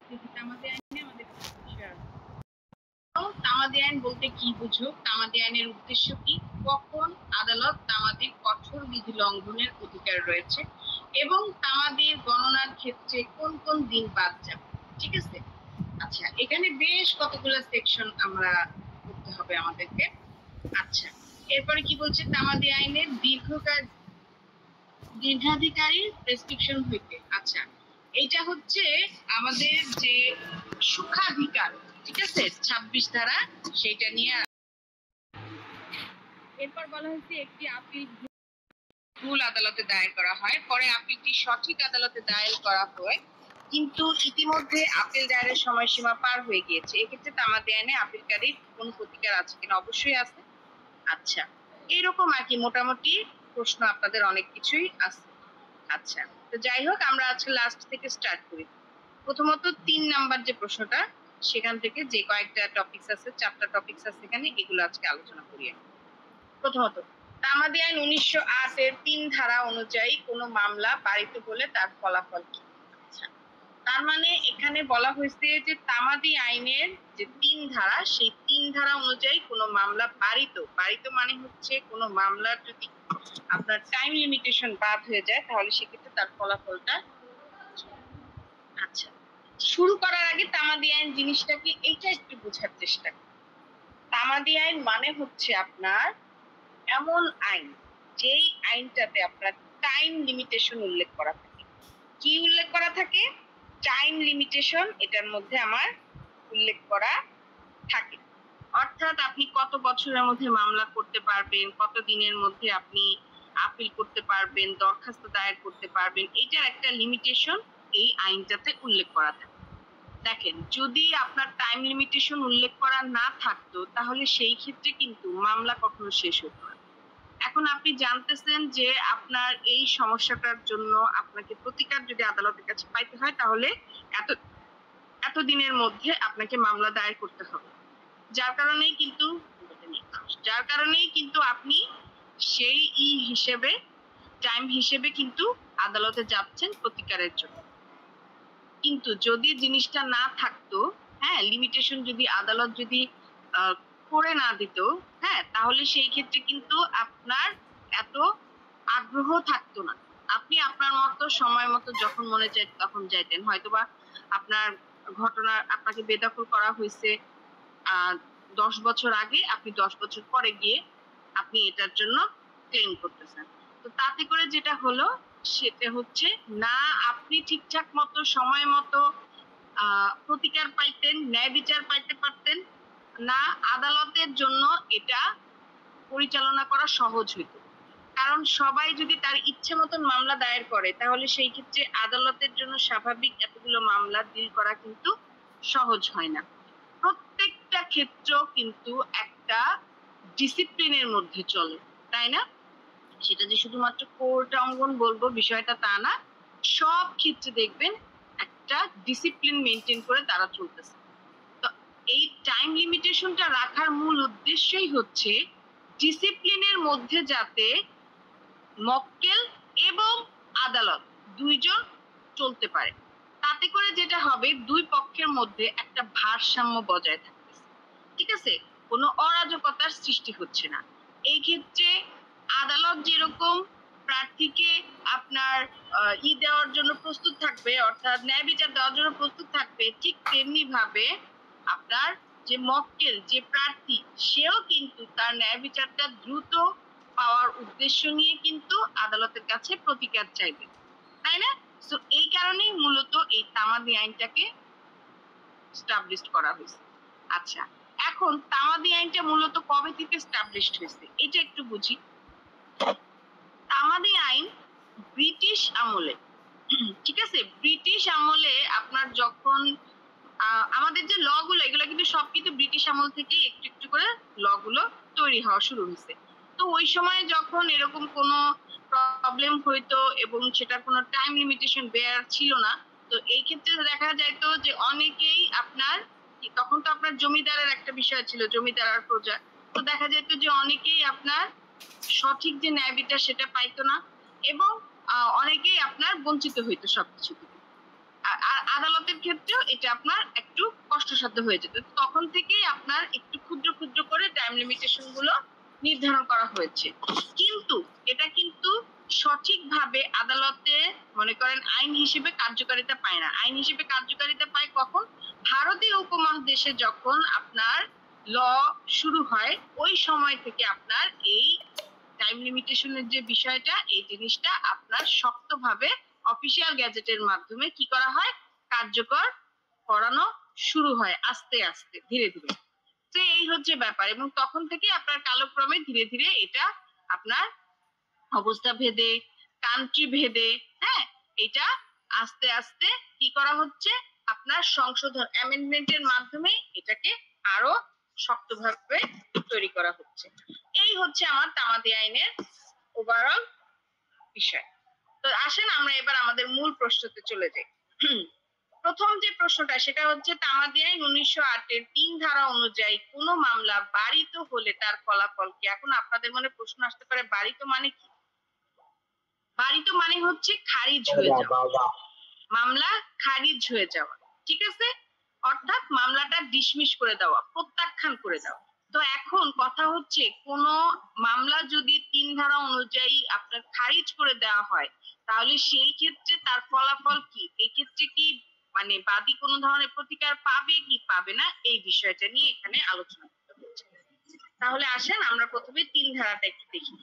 তামাদি আইনে আমাদের বিষয় আছে। তামাদি আইন বলতে কি বুঝো? তামাদি আইনের উদ্দেশ্য কি? কখন আদালত তামাদির কঠোর বিধি লঙ্ঘনের অধিকার রয়েছে এবং তামাদির গণনার ক্ষেত্রে কোন কোন দিন বাদ যাবে। ঠিক আছে, আচ্ছা এখানে বেশ কতগুলো সেকশন আমরা করতে হবে আমাদেরকে। আচ্ছা, এরপরে কি বলছে? তামাদি আইনের দীর্ঘাধিকারী প্রেসক্রিপশন হইতে। আচ্ছা, এটা হচ্ছে আমাদের যে সুখাধিকার, ঠিক আছে, 26 ধারা সেটা নিয়ে। এরপর বলা হয়েছে একটি আপিল ভুল আদালতে দায়ের করা হয়, পরে আপিলটি সঠিক আদালতে দায়ের করা হয় কিন্তু ইতিমধ্যে আপিল দায়েরের সময়সীমা পার হয়ে গিয়েছে, এক্ষেত্রে তামাদি আইনে আপিলকারীর কোন প্রতিকার আছে কিনা? অবশ্যই আছে। আচ্ছা, এইরকম আর কি মোটামুটি প্রশ্ন আপনাদের অনেক কিছুই আছে। আচ্ছা, তো যাই হোক আমরা আজকে লাস্ট থেকে স্টার্ট করি। প্রথমত 3 নাম্বার যে প্রশ্নটা, সেখান থেকে যে কয়েকটা টপিকস আছে, 4টা টপিকস আছে এখানে, এগুলো আজকে আলোচনা করি। প্রথমত, তামাদি আইন 1908 এর 3 ধারা অনুযায়ী কোনো মামলা পারিত হলে তার ফলাফল কি? আচ্ছা, তার মানে এখানে বলা হয়েছে যে তামাদি আইনের যে 3 ধারা, সেই 3 ধারা অনুযায়ী কোনো মামলা পারিত মানে হচ্ছে কোনো মামলার যদি আপনার টাইম লিমিটেশন বাদ হয়ে যায় তাহলে সেক্ষেত্রে তার ফলাফলটা। আচ্ছা, শুরু করার আগে তামাদি আইন জিনিসটা কি এইটা একটু বোঝার চেষ্টা করি। তামাদি আইন মানে হচ্ছে আপনার এমন আইন যেই আইনটাতে আপনার টাইম লিমিটেশন উল্লেখ করা থাকে। কি উল্লেখ করা থাকে? টাইম লিমিটেশন এটার মধ্যে আমার উল্লেখ করা থাকে। অর্থাৎ আপনি কত বছরের মধ্যে মামলা করতে পারবেন, কত দিনের মধ্যে আপনি আপিল করতে পারবেন, দরখাস্ত দায়ের করতে পারবেন, এটার একটা লিমিটেশন এই আইনটাতে উল্লেখ করা থাকে। দেখেন, যদি আপনার টাইম লিমিটেশন উল্লেখ করা না থাকতো তাহলে সেই ক্ষেত্রে কিন্তু মামলা কখনো শেষ হতো না। এখন আপনি জানতেছেন যে আপনার এই সমস্যাটার জন্য আপনাকে প্রতিকার যদি আদালতের কাছে পাইতে হয় তাহলে এত দিনের মধ্যে আপনাকে মামলা দায়ের করতে হবে। যার কারণেই কিন্তু আপনি সেই টাইম হিসেবে কিন্তু আদালতে যাচ্ছেন প্রতিকারের জন্য। কিন্তু যদি জিনিসটা না থাকতো, হ্যাঁ, লিমিটেশন যদি আদালত যদি করে না দিত, হ্যাঁ, তাহলে সেই ক্ষেত্রে কিন্তু আপনার এত আগ্রহ থাকতো না। আপনি আপনার মতো সময় মতো যখন মনে চায় তখন যাইতেন। হয়তোবা আপনার আপনাকে বেদখল করা হয়েছে 10 বছর আগে, আপনি 10 বছর পরে গিয়ে আপনি এটার জন্য ক্লেম করতেছেন। তো তাতে করে যেটা হলো সেটা হচ্ছে না আপনি ঠিকঠাক মতো সময় মতো প্রতিকার পাইতেন, ন্যায় বিচার পাইতে পারতেন, না আদালতের জন্য এটা পরিচালনা করা সহজ হইত। কারণ সবাই যদি তার ইচ্ছে মতন মামলা দায়ের করে তাহলে সেই ক্ষেত্রে আদালতের জন্য স্বাভাবিক এতগুলো মামলা ডিল করা কিন্তু সহজ হয় না। প্রত্যেকটা ক্ষেত্র কিন্তু একটা ডিসিপ্লিনের মধ্যে চলে, তাই না? সেটা যে শুধুমাত্র কোর্ট অঙ্গন বলবো বিষয়টা তা না, সব ক্ষেত্রে দেখবেন একটা ডিসিপ্লিন মেনটেন করে তারা চলতেছে। তো এই টাইম লিমিটেশনটা রাখার মূল উদ্দেশ্যই হচ্ছে ডিসিপ্লিনের মধ্যে যাতে মক্কেল এবং আদালত দুইজন চলতে পারে। তাতে করে যেটা হবে দুই পক্ষের মধ্যে একটা ভারসাম্য বজায় থাকতেছে, ঠিক আছে, কোনো অরাজকতার সৃষ্টি হচ্ছে না। এই ক্ষেত্রে আদালত যেরকম প্রার্থীকে আপনার দেওয়ার জন্য প্রস্তুত থাকবে, অর্থাৎ ন্যায় বিচার দেওয়ার জন্য প্রস্তুত থাকবে, ঠিক তেমনি ভাবে আপনার যে মক্কেল, যে প্রার্থী, সেও কিন্তু তার ন্যায় বিচারটা দ্রুত পাওয়ার উদ্দেশ্য নিয়ে কিন্তু আদালতের কাছে প্রতিকার চাইবে, তাই না? তো এই কারণেই মূলত এই তামাদি আইনটাকে স্টাবলিশড করা হয়েছে। আচ্ছা, এখন তামাদি আইনটা মূলত কবে থেকে স্টাবলিশড হয়েছে এটা একটু বুঝি। তামাদি আইন ব্রিটিশ আমলে, ঠিক আছে, ব্রিটিশ আমলে আপনার যখন আমাদের যে ল গুলো এগুলো কিন্তু সব কিন্তু ব্রিটিশ আমল থেকে একটু একটু করে ল গুলো তৈরি হওয়া শুরু হয়েছে। তো ওই সময় যখন এরকম কোনো প্রবলেম হইতো এবং সেটার কোনো টাইম লিমিটেশন দেওয়ার ছিল না, তো এই ক্ষেত্রে দেখা যাইতো যে অনেকেই আপনার, তখন তো আপনার জমিদারের একটা বিষয় ছিল, জমিদার আর প্রজা, তো দেখা যেত যে অনেকেই আপনার সঠিক যে ন্যায় বিচার সেটা পাইতো না এবং অনেকেই আপনার বঞ্চিত হইতো সবকিছু থেকে। আর আদালতের ক্ষেত্রেও এটা আপনার একটু কষ্টসাধ্য হয়ে যেত। তখন থেকেই আপনার একটু ক্ষুদ্র ক্ষুদ্র করে টাইম লিমিটেশন গুলো নির্ধারণ করা হয়েছে। কিন্তু এটা কিন্তু সঠিকভাবে আদালতে মনে করেন আইন হিসেবে কার্যকারিতা পায় না। আইন হিসেবে কার্যকারিতা পায় কখন? ভারতীয় উপমহাদেশে যখন আপনার ল শুরু হয় ওই সময় থেকে আপনার এই টাইম লিমিটেশনের যে বিষয়টা এই জিনিসটা আপনার শক্তভাবে অফিসিয়াল গ্যাজেটের মাধ্যমে কি করা হয়, কার্যকর করানো শুরু হয় আস্তে আস্তে ধীরে ধীরে। তো এই হচ্ছে ব্যাপার, এবং তখন থেকে আপনার কালক্রমে ধীরে ধীরে এটা আপনার অবস্থা ভেদে, কান্ট্রি ভেদে, হ্যাঁ, এটা আস্তে আস্তে কি করা হচ্ছে, আপনার সংশোধন অ্যামেন্ডমেন্টের মাধ্যমে এটাকে আরো শক্তভাবে তৈরি করা হচ্ছে। এই হচ্ছে আমার তামাদি আইনের ওভারঅল বিষয়। তো আসেন আমরা এবার আমাদের মূল প্রশ্নতে চলে যাই। প্রথম যে প্রশ্নটা সেটা হচ্ছে তামাদি আইন 1908-এর 3 ধারা অনুযায়ী কোন মামলা বারিত হলে তার ফলাফল কি? এখন আপনাদের মনে প্রশ্ন আসতে পারে বারিত মানে কি? বারিত মানে হচ্ছে খারিজ হয়ে যাওয়া, মামলা খারিজ হয়ে যাওয়া, ঠিক আছে? অর্থাৎ মামলাটা ডিসমিস করে দেওয়া, প্রত্যাখ্যান করে দেওয়া। তো এখন কথা হচ্ছে কোন মামলা যদি 3 ধারা অনুযায়ী আপনার খারিজ করে দেওয়া হয় তাহলে সেই ক্ষেত্রে তার ফলাফল কি? এই ক্ষেত্রে কি মানে বাদী কোনো ধরনের প্রতিকার পাবে কি পাবে না এই বিষয়টা নিয়ে এখানে আলোচনা করতে হচ্ছে। তাহলে আসেন আমরা প্রথমে 3 ধারাটা একটু দেখি।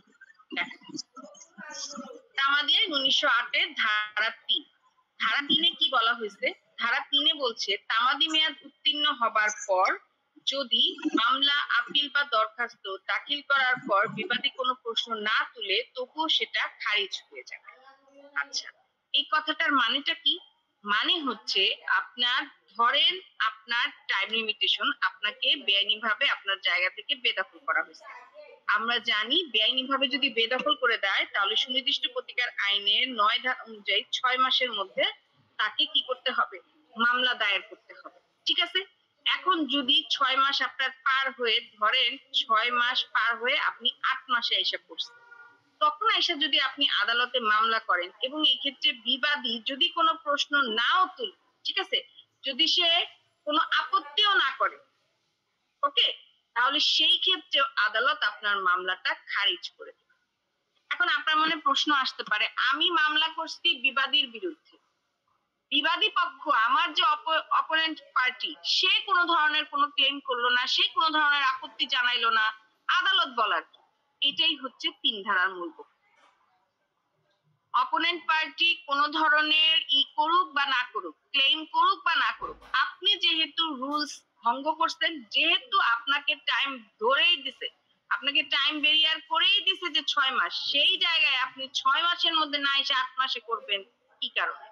তামাদি আইন 1908-এর ধারা 3। ধারা 3-এ কি বলা হয়েছে? ধারা 3-এ বলছে তামাদি মেয়াদ উত্তীর্ণ হবার পর যদি মামলা, আপিল বা দরখাস্ত দাখিল করার পর বিবাদী কোনো প্রশ্ন না তুলে তবুও সেটা খারিজ হয়ে যাবে। আচ্ছা, এই কথাটার মানেটা কি? মানে হচ্ছে আপনার ধরেন আপনার টাইম লিমিটেশন আপনাকে বেআইনিভাবে আপনার জায়গা থেকে বেদখল করা হয়েছে। আমরা জানি বেআইনিভাবে যদি বেদখল করে দেয় তাহলে সুনির্দিষ্ট প্রতিকার আইনের 9 ধারা অনুযায়ী 6 মাসের মধ্যে তাকে কি করতে হবে? মামলা দায়ের করতে হবে, ঠিক আছে? এখন যদি 6 মাস আপনার পার হয়ে ধরেন 6 মাস পার হয়ে আপনি 8 মাসে এসে পড়ছেন, তখন এসে যদি আপনি আদালতে মামলা করেন এবং এই ক্ষেত্রে বিবাদী যদি কোনো প্রশ্ন নাও তুলে, ঠিক আছে, যদি সে কোনো আপত্তিও না করে, ওকে, তাহলে সেই ক্ষেত্রে আদালত আপনার মামলাটা খারিজ করে দেবে। এখন আপনার মনে প্রশ্ন আসতে পারে আমি মামলা করছি বিবাদীর বিরুদ্ধে, বিবাদী পক্ষ আমার যে অপোনেন্ট পার্টি সে কোনো ধরনের কোনো ক্লেম করলো না, সে কোনো ধরনের আপত্তি জানাইলো না, আদালত বলার কি? এটাই হচ্ছে 3 ধারার মূল বক্তব্য। অপোনেন্ট পার্টি কোন ধরনের করুক বা না করুক, ক্লেম করুক বা না করুক, আপনি যেহেতু রুলস ভঙ্গ করছেন, যেহেতু আপনাকে টাইম ধরেই দিছে, আপনাকে টাইম বেরিয়ার করেই দিছে যে 6 মাস, সেই জায়গায় আপনি 6 মাসের মধ্যে না এসে 8 মাসে করবেন কি কারণে?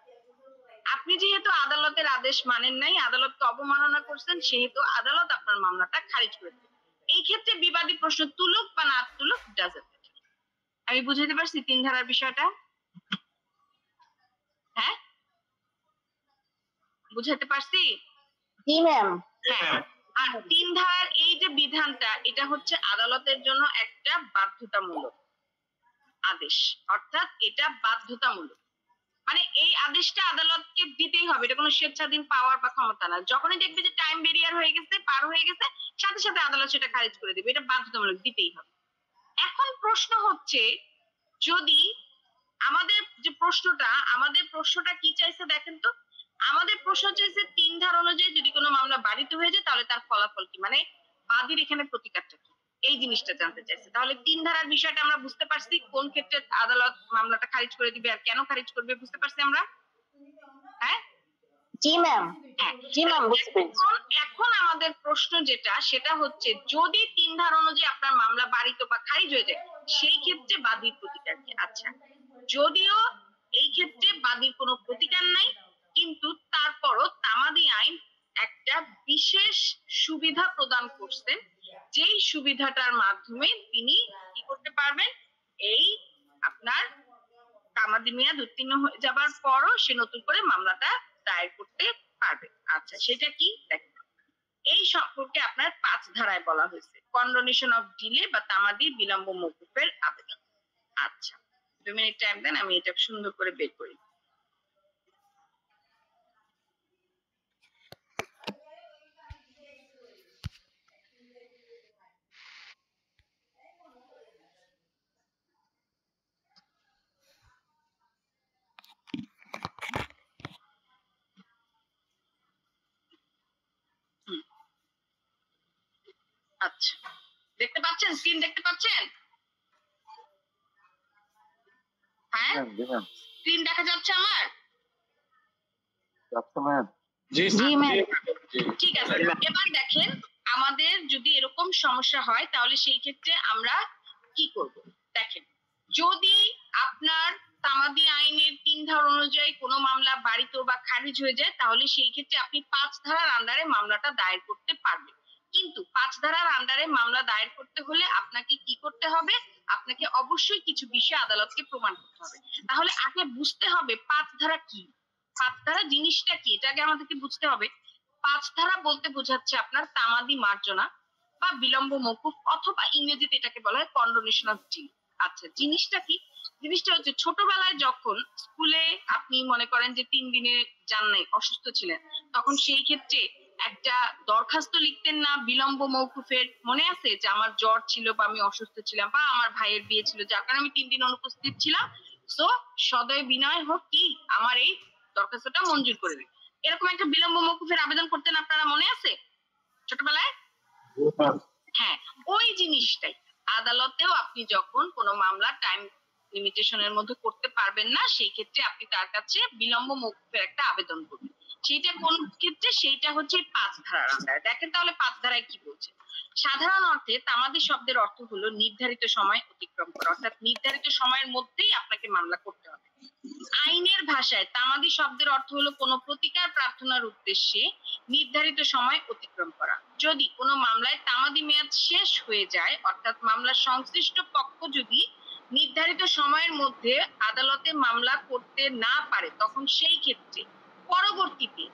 আপনি যেহেতু আদালতের আদেশ মানেন নাই, আদালতকে অবমাননা করছেন, সেহেতু আদালত আপনার মামলাটা খারিজ করে দেবে। এই ক্ষেত্রে বিবাদী প্রশ্ন তুলুক বা না তুলুক ডাজন্ট ম্যাটার। আমি বুঝাতে পারছি 3 ধারার বিষয়টা? হ্যাঁ, বুঝাতে পারছি? জি ম্যাম। হ্যাঁ। আর 3 ধারার এই যে বিধানটা এটা হচ্ছে আদালতের জন্য একটা বাধ্যতামূলক আদেশ, অর্থাৎ এটা বাধ্যতামূলক। মানে এই আদেশটা আদালতকে দিতেই হবে, এটা কোনো স্বেচ্ছাধীন পাওয়ার বা ক্ষমতা না। যখনই দেখবে যে টাইম বেরিয়ার হয়ে গেছে, পার হয়ে গেছে, সাথে সাথে আদালত সেটা খারিজ করে দিবে, এটা বাধ্যতামূলক, দিতেই হবে। এখন প্রশ্ন হচ্ছে যদি আমাদের প্রশ্নটা কি চাইছে দেখেন তো, আমাদের প্রশ্ন চাইছে 3 ধারা অনুযায়ী যদি কোনো মামলা বারিত হয়ে যায় তাহলে তার ফলাফল কি, মানে বাদীর এখানে প্রতিকারটা কি, এই জিনিসটা জানতে চাইছে। তাহলে 3 ধারার বিষয়টা আমরা বুঝতে পারছি, কোন ক্ষেত্রে আদালত মামলাটা খারিজ করে দিবে আর কেন খারিজ করবে বুঝতে পারছি আমরা। হ্যাঁ, জি ম্যাম। হ্যাঁ, জি ম্যাম, বুঝতে পেরেছি। এখন আমাদের প্রশ্ন যেটা সেটা হচ্ছে যদি 3 ধারা অনুযায়ী আপনার মামলা বারিত বা খারিজ হয়ে যায় সেই ক্ষেত্রে বাদীর প্রতিকার কি? আচ্ছা, যদিও এই ক্ষেত্রে বাদীর কোনো প্রতিকার নাই, কিন্তু তারপরও তামাদি আইন একটা বিশেষ সুবিধা প্রদান করছেন, যেই সুবিধাটার মাধ্যমে তিনি কি করতে পারবেন, এই আপনার তামাদি মেয়াদ উত্তীর্ণ হয়ে যাবার পরও সে নতুন করে মামলাটা দায়ের করতে পারবে। আচ্ছা, সেটা কি দেখেন, এই সম্পর্কে আপনার 5 ধারায় বলা হয়েছে কন্ডোনেশন অফ ডিলে বা তামাদি বিলম্ব মওকুফের আবেদন। আচ্ছা, 2 মিনিট টাইম দেন, আমি এটা সুন্দর করে বের করি। আচ্ছা, দেখতে পাচ্ছেন? স্ক্রিন দেখতে পাচ্ছেন? হ্যাঁ, স্ক্রিন দেখা যাচ্ছে আমার? জি জি ম্যাম ঠিক আছে। এবার দেখেন, আমাদের যদি এরকম সমস্যা হয় তাহলে সেই ক্ষেত্রে আমরা কি করব? দেখেন, যদি আপনার তামাদি আইনের ৩ ধারা অনুযায়ী কোনো মামলা বাড়িত বা খারিজ হয়ে যায় তাহলে সেই ক্ষেত্রে আপনি ৫ ধারার আন্ডারে মামলাটা দায়ের করতে পারবেন। কিন্তু ৫ ধারার আন্ডারে মামলা দায়ের করতে হলে আপনাকে কি করতে হবে? আপনাকে অবশ্যই কিছু বিষয় আদালতকে প্রমাণ করতে হবে। তাহলে আগে বুঝতে হবে ৫ ধারা কি? ৫ ধারা জিনিসটা কি? এটা আগে আমাদেরকে বুঝতে হবে। ৫ ধারা বলতে বোঝাচ্ছে আপনার তামাদি মার্জনা বা বিলম্ব মওকুফ অথবা ইংরেজিতে এটাকে বলা হয় কন্ডোনেশন অফ ডিউ। আচ্ছা, জিনিসটা কি? জিনিসটা হচ্ছে ছোটবেলায় যখন স্কুলে আপনি মনে করেন যে ৩ দিনে যান নাই, অসুস্থ ছিলেন, তখন সেই ক্ষেত্রে একটা দরখাস্ত লিখতেন না বিলম্ব মওকুফের? মনে আছে যে আমার জ্বর ছিল বা আমি অসুস্থ ছিলাম বা আমার ভাইয়ের বিয়ে ছিল যার কারণে আমি ৩ দিন অনুপস্থিত ছিলাম, সো সদয় বিনয় হোক কি আমার এই দরখাস্তটা মঞ্জুর করে দিন। এরকম একটা বিলম্ব মওকুফের আবেদন করতেন, আপনারা মনে আছে ছোটবেলায়? হ্যাঁ, ওই জিনিসটাই আদালতেও আপনি যখন কোনো মামলা টাইম লিমিটেশনের মধ্যে করতে পারবেন না সেই ক্ষেত্রে আপনি তার কাছে বিলম্ব মওকুফের একটা আবেদন করবেন। সেইটা কোন ক্ষেত্রে? সেইটা হচ্ছে ৫ ধারার আন্ডারে। দেখেন তাহলে ৫ ধারায় কি বলছে। সাধারণ অর্থে তামাদি শব্দের অর্থ হলো নির্ধারিত সময় অতিক্রম করা, অর্থাৎ নির্ধারিত সময়ের মধ্যেই আপনাকে মামলা করতে হবে। আইনের ভাষায় তামাদি শব্দের অর্থ হলো কোনো প্রতিকার প্রার্থনার উদ্দেশ্যে নির্ধারিত সময় অতিক্রম করা। যদি কোনো মামলায় তামাদি মেয়াদ শেষ হয়ে যায়, অর্থাৎ মামলার সংশ্লিষ্ট পক্ষ যদি নির্ধারিত সময়ের মধ্যে আদালতে মামলা করতে না পারে তখন সেই ক্ষেত্রে পরবর্তীতে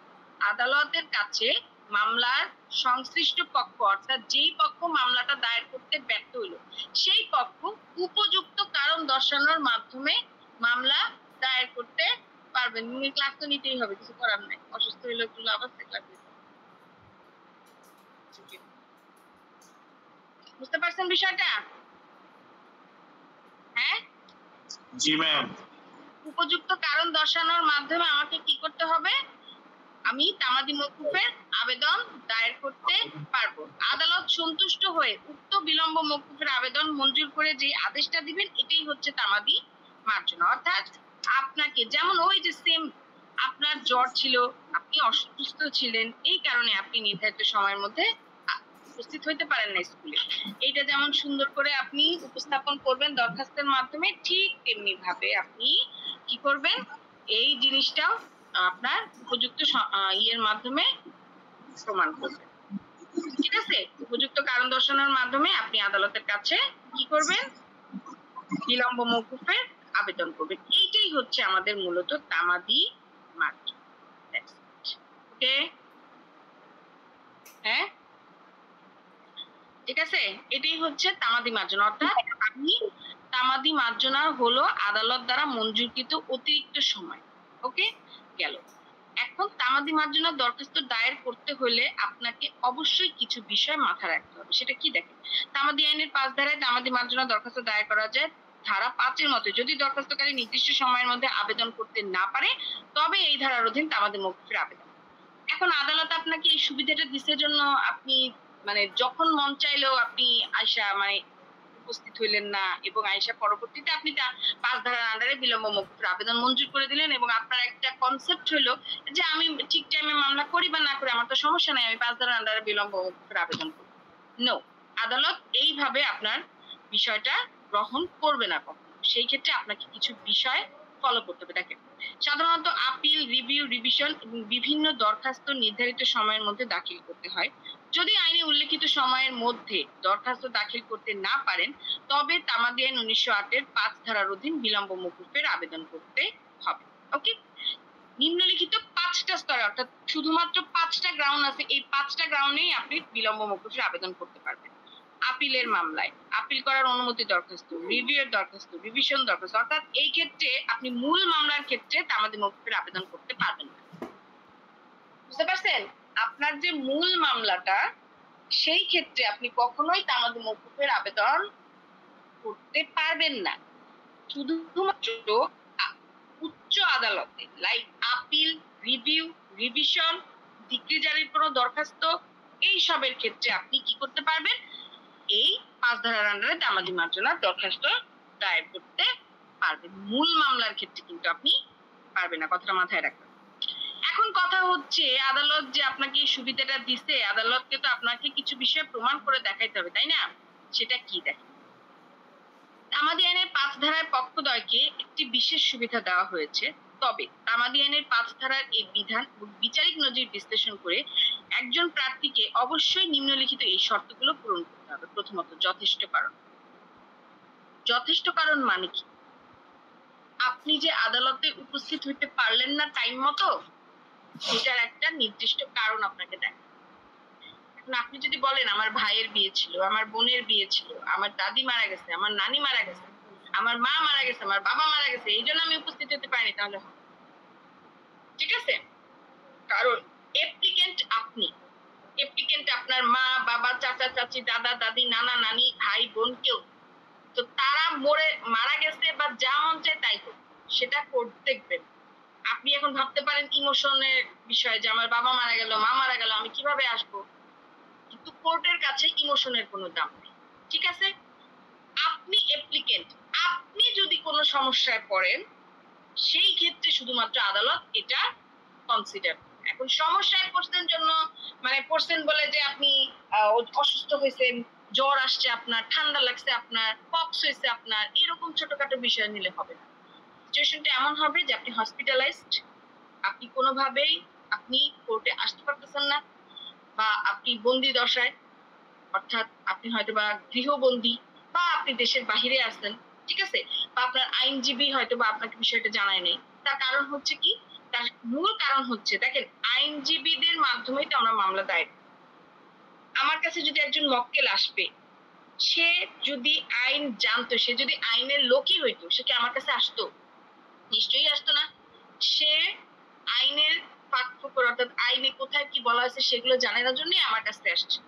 আদালতের কাছে মামলার সংশ্লিষ্ট পক্ষ অর্থাৎ যেই পক্ষ মামলাটা দায়ের করতে ব্যর্থ হলো সেই পক্ষ উপযুক্ত কারণ দর্শানোর মাধ্যমে মামলা দায়ের করতে পারবেন। ক্লাস তো নিতেই হবে, কিছু করার নাই। অসুস্থ হইলে একটু লাভ আছে, ক্লাস নিতে হবে। বুঝতে পারছেন বিষয়টা? হ্যাঁ, জি ম্যাম। উপযুক্ত কারণ দর্শানোর মাধ্যমে আমাকে কি করতে হবে? আমি তামাদি মওকুফের আবেদন দায়ের করতে পারবো। আদালত সন্তুষ্ট হয়ে উক্ত বিলম্ব মওকুফের আবেদন মঞ্জুর করে যে আদেশটা দিবেন এটাই হচ্ছে তামাদি মার্জনা। অর্থাৎ আপনাকে যেমন ওই যে সেম আপনার জ্বর ছিল, আপনি অসুস্থ ছিলেন, এই কারণে আপনি নির্ধারিত সময়ের মধ্যে উপস্থিত হইতে পারেন না স্কুলে। এইটা যেমন সুন্দর করে আপনি উপস্থাপন করবেন দরখাস্তের মাধ্যমে, ঠিক তেমনি ভাবে আপনি কি করবেন? এই জিনিসটাও আপনার উপযুক্ত ইয়ের মাধ্যমে প্রমাণ করবেন। ঠিক আছে? উপযুক্ত কারণ দর্শানোর মাধ্যমে আপনি আদালতের কাছে কি করবেন? বিলম্ব মওকুফের আবেদন করবেন। এইটাই হচ্ছে আমাদের মূলত তামাদি মার্জনা। ওকে? হ্যাঁ, ঠিক আছে? এটাই হচ্ছে তামাদি মার্জনা। অর্থাৎ আপনি তামাদি মার্জনা হলো আদালত দ্বারা মঞ্জুরকৃত অতিরিক্ত সময়। ওকে? গেল। এখন তামাদি মার্জনার দরখাস্ত দায়ের করতে হলে আপনাকে অবশ্যই কিছু বিষয় মাথায় রাখতে হবে। সেটা কি? দেখেন, তামাদি আইনের ৫ ধারায় তামাদি মার্জনার দরখাস্ত দায়ের করা যায় ধারা ৫ এর মতে যদি দরখাস্তকারী নির্দিষ্ট সময়ের মধ্যে আবেদন করতে না পারে তবে এই ধারার অধীন তামাদি মওকুফের আবেদন। এখন আদালত আপনাকে এই সুবিধাটা দিছে জন্য আপনি মানে যখন মন চাইলেও আপনি আইসা মানে উপস্থিত হইলেন না এবং আইসা পরবর্তীতে আপনি ৫ ধারার আন্ডারে বিলম্ব মওকুফের আবেদন মঞ্জুর করে দিলেন এবং আপনার একটা কনসেপ্ট হলো যে আমি ঠিক টাইমে মামলা করি বা না করি আমার তো সমস্যা নাই, আমি ৫ ধারার আন্ডারে বিলম্ব মওকুফের আবেদন করব। নো, আদালত এইভাবে আপনার বিষয়টা গ্রহণ করবে না কখনো। সেই ক্ষেত্রে আপনাকে কিছু বিষয় ফলো করতে হবে। দেখেন, সাধারণত আপিল, রিভিউ, রিভিশন এবং বিভিন্ন দরখাস্ত নির্ধারিত সময়ের মধ্যে দাখিল করতে হয়। যদি আইনে উল্লেখিত সময়ের মধ্যে দরখাস্ত দাখিল করতে না পারেন তবে তামাদি আইন ১৯০৮ এর ৫ ধারার অধীন বিলম্ব মওকুফের আবেদন করতে হবে। ওকে? নিম্নলিখিত ৫টা স্তরে অর্থাৎ শুধুমাত্র ৫টা গ্রাউন্ড আছে, এই ৫টা গ্রাউন্ডেই আপনি বিলম্ব মওকুফের আবেদন করতে পারবেন। আপিলের মামলায় আপিল করার অনুমতি দরখাস্ত, রিভিউ এর দরখাস্ত, রিভিশন দরখাস্ত, অর্থাৎ এই ক্ষেত্রে আপনি মূল মামলার ক্ষেত্রে তামাদি মওকুফের আবেদন করতে পারবেন না। বুঝতে পারছেন? আপনার যে মূল মামলাটা সেই ক্ষেত্রে আপনি কখনোই তামাদি মওকুফের আবেদন করতে পারবেন না। শুধুমাত্র উচ্চ আদালতে like appeal, review, revision, decree জারির কোনো দরখাস্ত এই সবের ক্ষেত্রে আপনি কি করতে পারবেন? এই 5 ধারার আন্ডারে দামাদি মার্জনার দরখাস্ত দায়ের করতে পারবেন। মূল মামলার ক্ষেত্রে কিন্তু আপনি পারবেন না, কথাটা মাথায় রাখবেন। এখন কথা হচ্ছে, আদালত যে আপনাকে এই সুবিধাটা দিছে, আদালতকে তো আপনাকে কিছু বিষয় প্রমাণ করে দেখাইতে হবে, তাই না? সেটা কি দেখেন, তামাদি আইনের 5 ধারার পক্ষদ্বয়কে একটি বিশেষ সুবিধা দেওয়া হয়েছে। তবে তামাদি আইনের 5 ধারার এই বিধান ও বিচারিক নজির বিশ্লেষণ করে একজন প্রার্থীকে অবশ্যই নিম্নলিখিত এই শর্তগুলো পূরণ করতে হবে। প্রথমত, যথেষ্ট কারণ। যথেষ্ট কারণ মানে কি? আপনি যে আদালতে উপস্থিত হইতে পারলেন না টাইম মতো, সেটার একটা নির্দিষ্ট কারণ আপনাকে দেয়। এখন আপনি যদি বলেন আমার ভাইয়ের বিয়ে ছিল, আমার বোনের বিয়ে ছিল, আমার দাদি মারা গেছে, আমার নানি মারা গেছে, আমার মা মারা গেছে, আমার বাবা মারা গেছে, এই জন্য আমি উপস্থিত হতে পারিনি, তাহলে হবে। ঠিক আছে? কারণ অ্যাপ্লিকেন্ট আপনি, অ্যাপ্লিকেন্ট আপনার মা বাবা চাচা চাচি দাদা দাদি নানা নানি ভাই বোন কেউ, তো তারা মারা গেছে বা যা মন চায় তাই হোক, সেটা কোর্ট দেখবেন। আপনি এখন ভাবতে পারেন ইমোশনের বিষয়, যে আমার বাবা মারা গেল, মা মারা গেল, আমি কিভাবে আসবো, কিন্তু কোর্টের কাছে ইমোশনের কোনো দাম নেই। ঠিক আছে? আপনি অ্যাপ্লিকেন্ট, আপনি যদি কোনো সমস্যায় পড়েন, সেই ক্ষেত্রে শুধুমাত্র আদালত এটা কনসিডার। এখন সমস্যায় পড়ছেন জন্য, মানে পড়ছেন বলে যে আপনি অসুস্থ হয়েছেন, জ্বর আসছে আপনার, ঠান্ডা লাগছে আপনার, পক্স হয়েছে আপনার, এরকম ছোটখাটো বিষয় নিলে হবে না। সিচুয়েশনটা এমন হবে যে আপনি হসপিটালাইজড, আপনি কোনোভাবেই আপনি কোর্টে আসতে পারতেছেন না, বা আপনি বন্দি দশায়, অর্থাৎ আপনি হয়তো বা গৃহবন্দী, বা আপনি দেশের বাহিরে আছেন, ঠিক আছে, বা আপনার আইনজীবী হয়তো বা আপনাকে বিষয়টা জানায় নেই। তার কারণ হচ্ছে কি? তার মূল কারণ হচ্ছে, দেখেন, আইনজীবীদের মাধ্যমেই তো আমরা মামলা দায়ের। আমার কাছে যদি একজন মক্কেল আসবে, সে যদি আইন জানতো, সে যদি আইনের লোকই হইতো, সে কি আমার কাছে আসতো? নিশ্চয়ই আসতো না। সে আইনের পাঠ্যক্রম, অর্থাৎ আইনে কোথায় কি বলা হয়েছে সেগুলো জানার জন্যই আমার কাছে আসছে।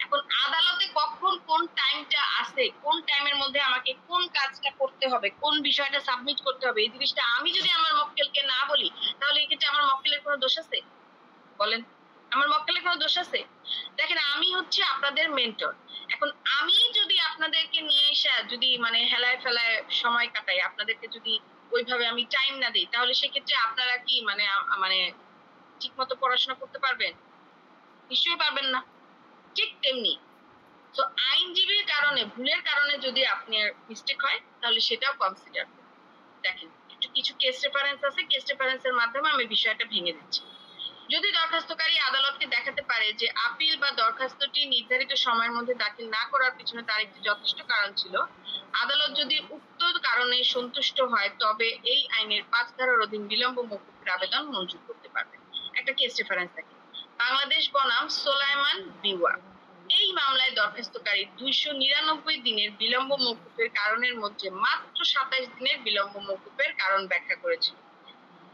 এখন আদালতে কখন কোন টাইমটা আছে, কোন টাইমের মধ্যে আমাকে কোন কাজটা করতে হবে, কোন বিষয়টা সাবমিট করতে হবে, এই জিনিসটা আমি যদি আমার মক্কেলকে না বলি, তাহলে এক্ষেত্রে আমার মক্কেলের কোনো দোষ আছে? বলেন, আমার মক্কেলের কোনো দোষ আছে? দেখেন, আমি হচ্ছে আপনাদের মেন্টর। এখন আমি যদি আপনাদেরকে নিয়ে এসে যদি মানে হেলায় ফেলায় সময় কাটাই, আপনাদেরকে যদি ওইভাবে আমি টাইম না দিই, তাহলে সেক্ষেত্রে আপনারা কি মানে মানে ঠিক মতো পড়াশোনা করতে পারবেন? নিশ্চয়ই পারবেন না। ঠিক তেমনি, তো আইনজীবীর কারণে, ভুলের কারণে যদি আপনার মিস্টেক হয়, তাহলে সেটাও কনসিডার করুন। দেখেন, একটু কিছু কেস রেফারেন্স আছে, কেস রেফারেন্সের মাধ্যমে আমি বিষয়টা ভেঙে দিচ্ছি। যদি দরখাস্তকারী আদালতকে দেখাতে পারে যে আপিল বা দরখাস্তটি নির্ধারিত সময়ের মধ্যে দাখিল না করার পিছনে তার একটি যথেষ্ট কারণ ছিল, আদালত যদি উক্ত কারণে সন্তুষ্ট হয়, তবে এই আইনের 5 ধারার অধীন বিলম্ব মওকুফের আবেদন মঞ্জুর করতে পারবে। একটা কেস রেফারেন্স থাকে, বাংলাদেশ বনাম সোলাইমান বিওয়া। এই মামলায় দরখাস্তকারী 299 দিনের বিলম্ব মওকুফের কারণের মধ্যে মাত্র 27 দিনের বিলম্ব মওকুফের কারণ ব্যাখ্যা করেছিল।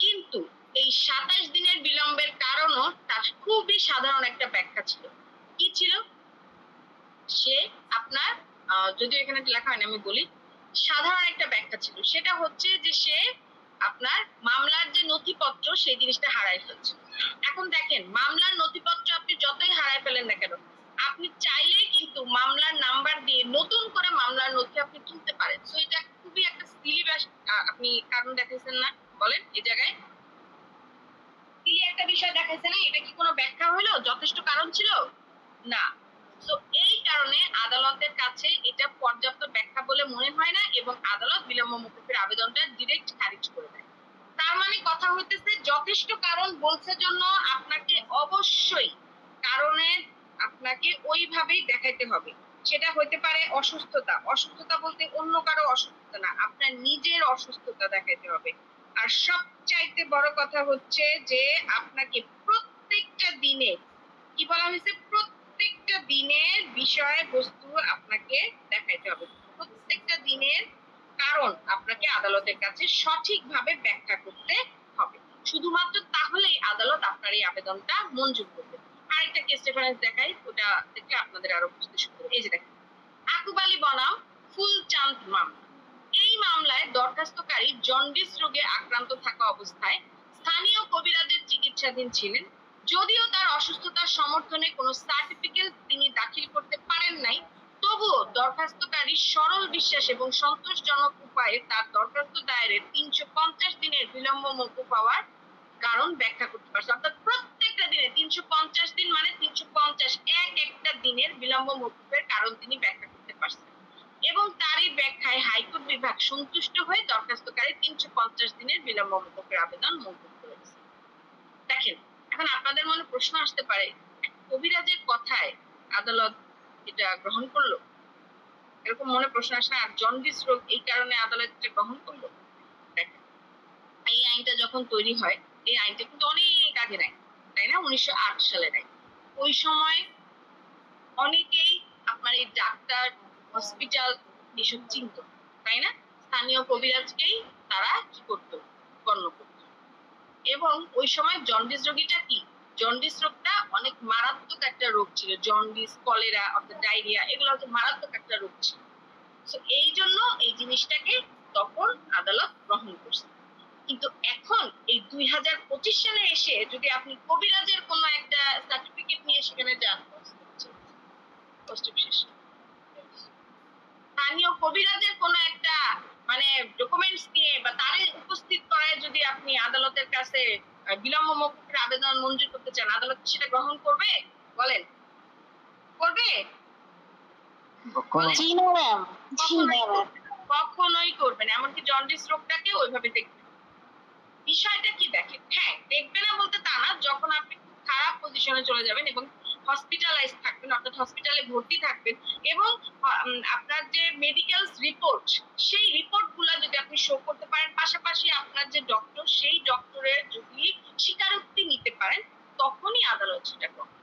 কিন্তু এই 27 দিনের বিলম্বের কারণও তার খুবই সাধারণ একটা ব্যাখ্যা ছিল। কি ছিল? সে আপনার, যদিও এখানে লেখা হয়নি, আমি বলি, সাধারণ একটা ব্যাখ্যা ছিল। সেটা হচ্ছে যে সে আপনার মামলার যে নথিপত্র, সেই জিনিসটা হারায় ফেলছে। এখন দেখেন, মামলার নথিপত্র আপনি যতই হারায় ফেলেন না কেন, আপনি চাইলেই কিন্তু মামলার নাম্বার দিয়ে নতুন করে মামলার নথি আপনি তুলতে পারেন। তো এটা খুবই একটা সিলি, আপনি কারণ দেখাইছেন না? বলেন, এই জায়গায় সিলি একটা বিষয় দেখাইছে না? এটা কি কোনো ব্যাখ্যা হলো? যথেষ্ট কারণ ছিল না। তো এই কারণে আদালতের কাছে এটা পর্যাপ্ত ব্যাখ্যা বলে মনে হয় না, এবং আদালত বিলম্ব মওকুফের আবেদনটা ডিরেক্ট খারিজ করে দেয়। তার মানে কথা হইতেছে, যথেষ্ট কারণ বলছে জন্য আপনাকে অবশ্যই কারণের আপনাকে ওইভাবেই দেখাইতে হবে। সেটা হইতে পারে অসুস্থতা, অসুস্থতা বলতে অন্য কারো অসুস্থতা না, আপনার নিজের অসুস্থতা দেখাইতে হবে। আর সবচাইতে বড় কথা হচ্ছে যে আপনাকে প্রত্যেকটা দিনে, কি বলা হয়েছে, প্রত্যেকটা দিনের বিষয় বস্তু আপনাকে দেখাইতে হবে। প্রত্যেকটা দিনের কারণ আপনাকে আদালতের কাছে সঠিকভাবে ব্যাখ্যা করতে হবে। শুধুমাত্র তাহলেই আদালত আপনার এই আবেদনটা মঞ্জুর করবে। আরেকটা কেস রেফারেন্স দেখাই, ওটা দেখলে আপনাদের আরো বুঝতে সুবিধা হবে। এই যে দেখেন, আকুব আলী বনাম ফুলচাঁদ মামলা। এই মামলায় দরখাস্তকারী জন্ডিস রোগে আক্রান্ত থাকা অবস্থায় স্থানীয় কবিরাজের চিকিৎসাধীন ছিলেন। যদিও তার অসুস্থতার সমর্থনে কোনো সার্টিফিকেট তিনি দাখিল করতে পারেন নাই, তবু তবুও দরখাস্তকারী সরল বিশ্বাস এবং সন্তোষজনক উপায়ে তার দরখাস্ত দায়েরের 350 দিনের বিলম্ব মওকুফ হওয়ার কারণ ব্যাখ্যা করতে পারছে। অর্থাৎ প্রত্যেকটা দিনে 350 দিন মানে 350 একটা দিনের বিলম্ব মওকুফের কারণ তিনি ব্যাখ্যা করতে পারছেন এবং তারই ব্যাখ্যায় হাইকোর্ট বিভাগ সন্তুষ্ট হয়ে দরখাস্তকারী 350 দিনের বিলম্ব মওকুফের আবেদন মওকুফ করেছে। দেখেন, এখন আপনাদের মনে প্রশ্ন আসতে পারে, কবিরাজের কথায় আদালত এটা গ্রহণ করলো? এরকম মনে প্রশ্ন আসে না? আর জন্ডিস রোগ এই কারণে আদালত এটা গ্রহণ করলো? দেখেন, এই আইনটা যখন তৈরি হয়, এই আইনটা কিন্তু অনেক আগে নেয়, তাই না? 1908 সালে নেয়। ওই সময় অনেকেই আপনার এই ডাক্তার, হসপিটাল এসব চিনত, তাই না? স্থানীয় কবিরাজকেই তারা কি করতো? গণ্য করতো। এবং ওই সময় জন্ডিস রোগীটা কি? জন্ডিস রোগটা অনেক মারাত্মক একটা রোগ ছিল। জন্ডিস, কলেরা অর্থাৎ ডায়রিয়া, এগুলো হচ্ছে মারাত্মক একটা রোগ ছিল। তো এই জন্য এই জিনিসটাকে তখন আদালত গ্রহণ করছে। কিন্তু এখন এই 2025 সালে এসে যদি আপনি কবিরাজের কোনো একটা সার্টিফিকেট নিয়ে সেখানে যান, কষ্ট বিশেষ স্থানীয় কবিরাজের কোনো একটা মানে ডকুমেন্টস নিয়ে বা তারে উপস্থিত করায় যদি আপনি আদালতের কাছে বিলম্ব মওকুফের আবেদন মঞ্জুর করতে চান, আদালত সেটা গ্রহণ করবে? বলেন, করবে? জি ম্যাম, জি ম্যাম। কখনোই করবে না। এমনকি জন্ডিস রোগটাকে ওইভাবে দেখবে। বিষয়টা কি দেখেন, হ্যাঁ দেখবে না বলতে তা না, যখন আপনি খুব খারাপ পজিশনে চলে যাবেন এবং হসপিটালাইজ থাকবেন, অর্থাৎ হসপিটালে ভর্তি থাকবেন এবং আপনার যে মেডিকেল রিপোর্ট, সেই রিপোর্ট গুলা যদি আপনি শো করতে পারেন, পাশাপাশি আপনার যে ডক্টর, সেই ডক্টরের যদি স্বীকারোক্তি নিতে পারেন, তখনই আদালত সেটা করবে।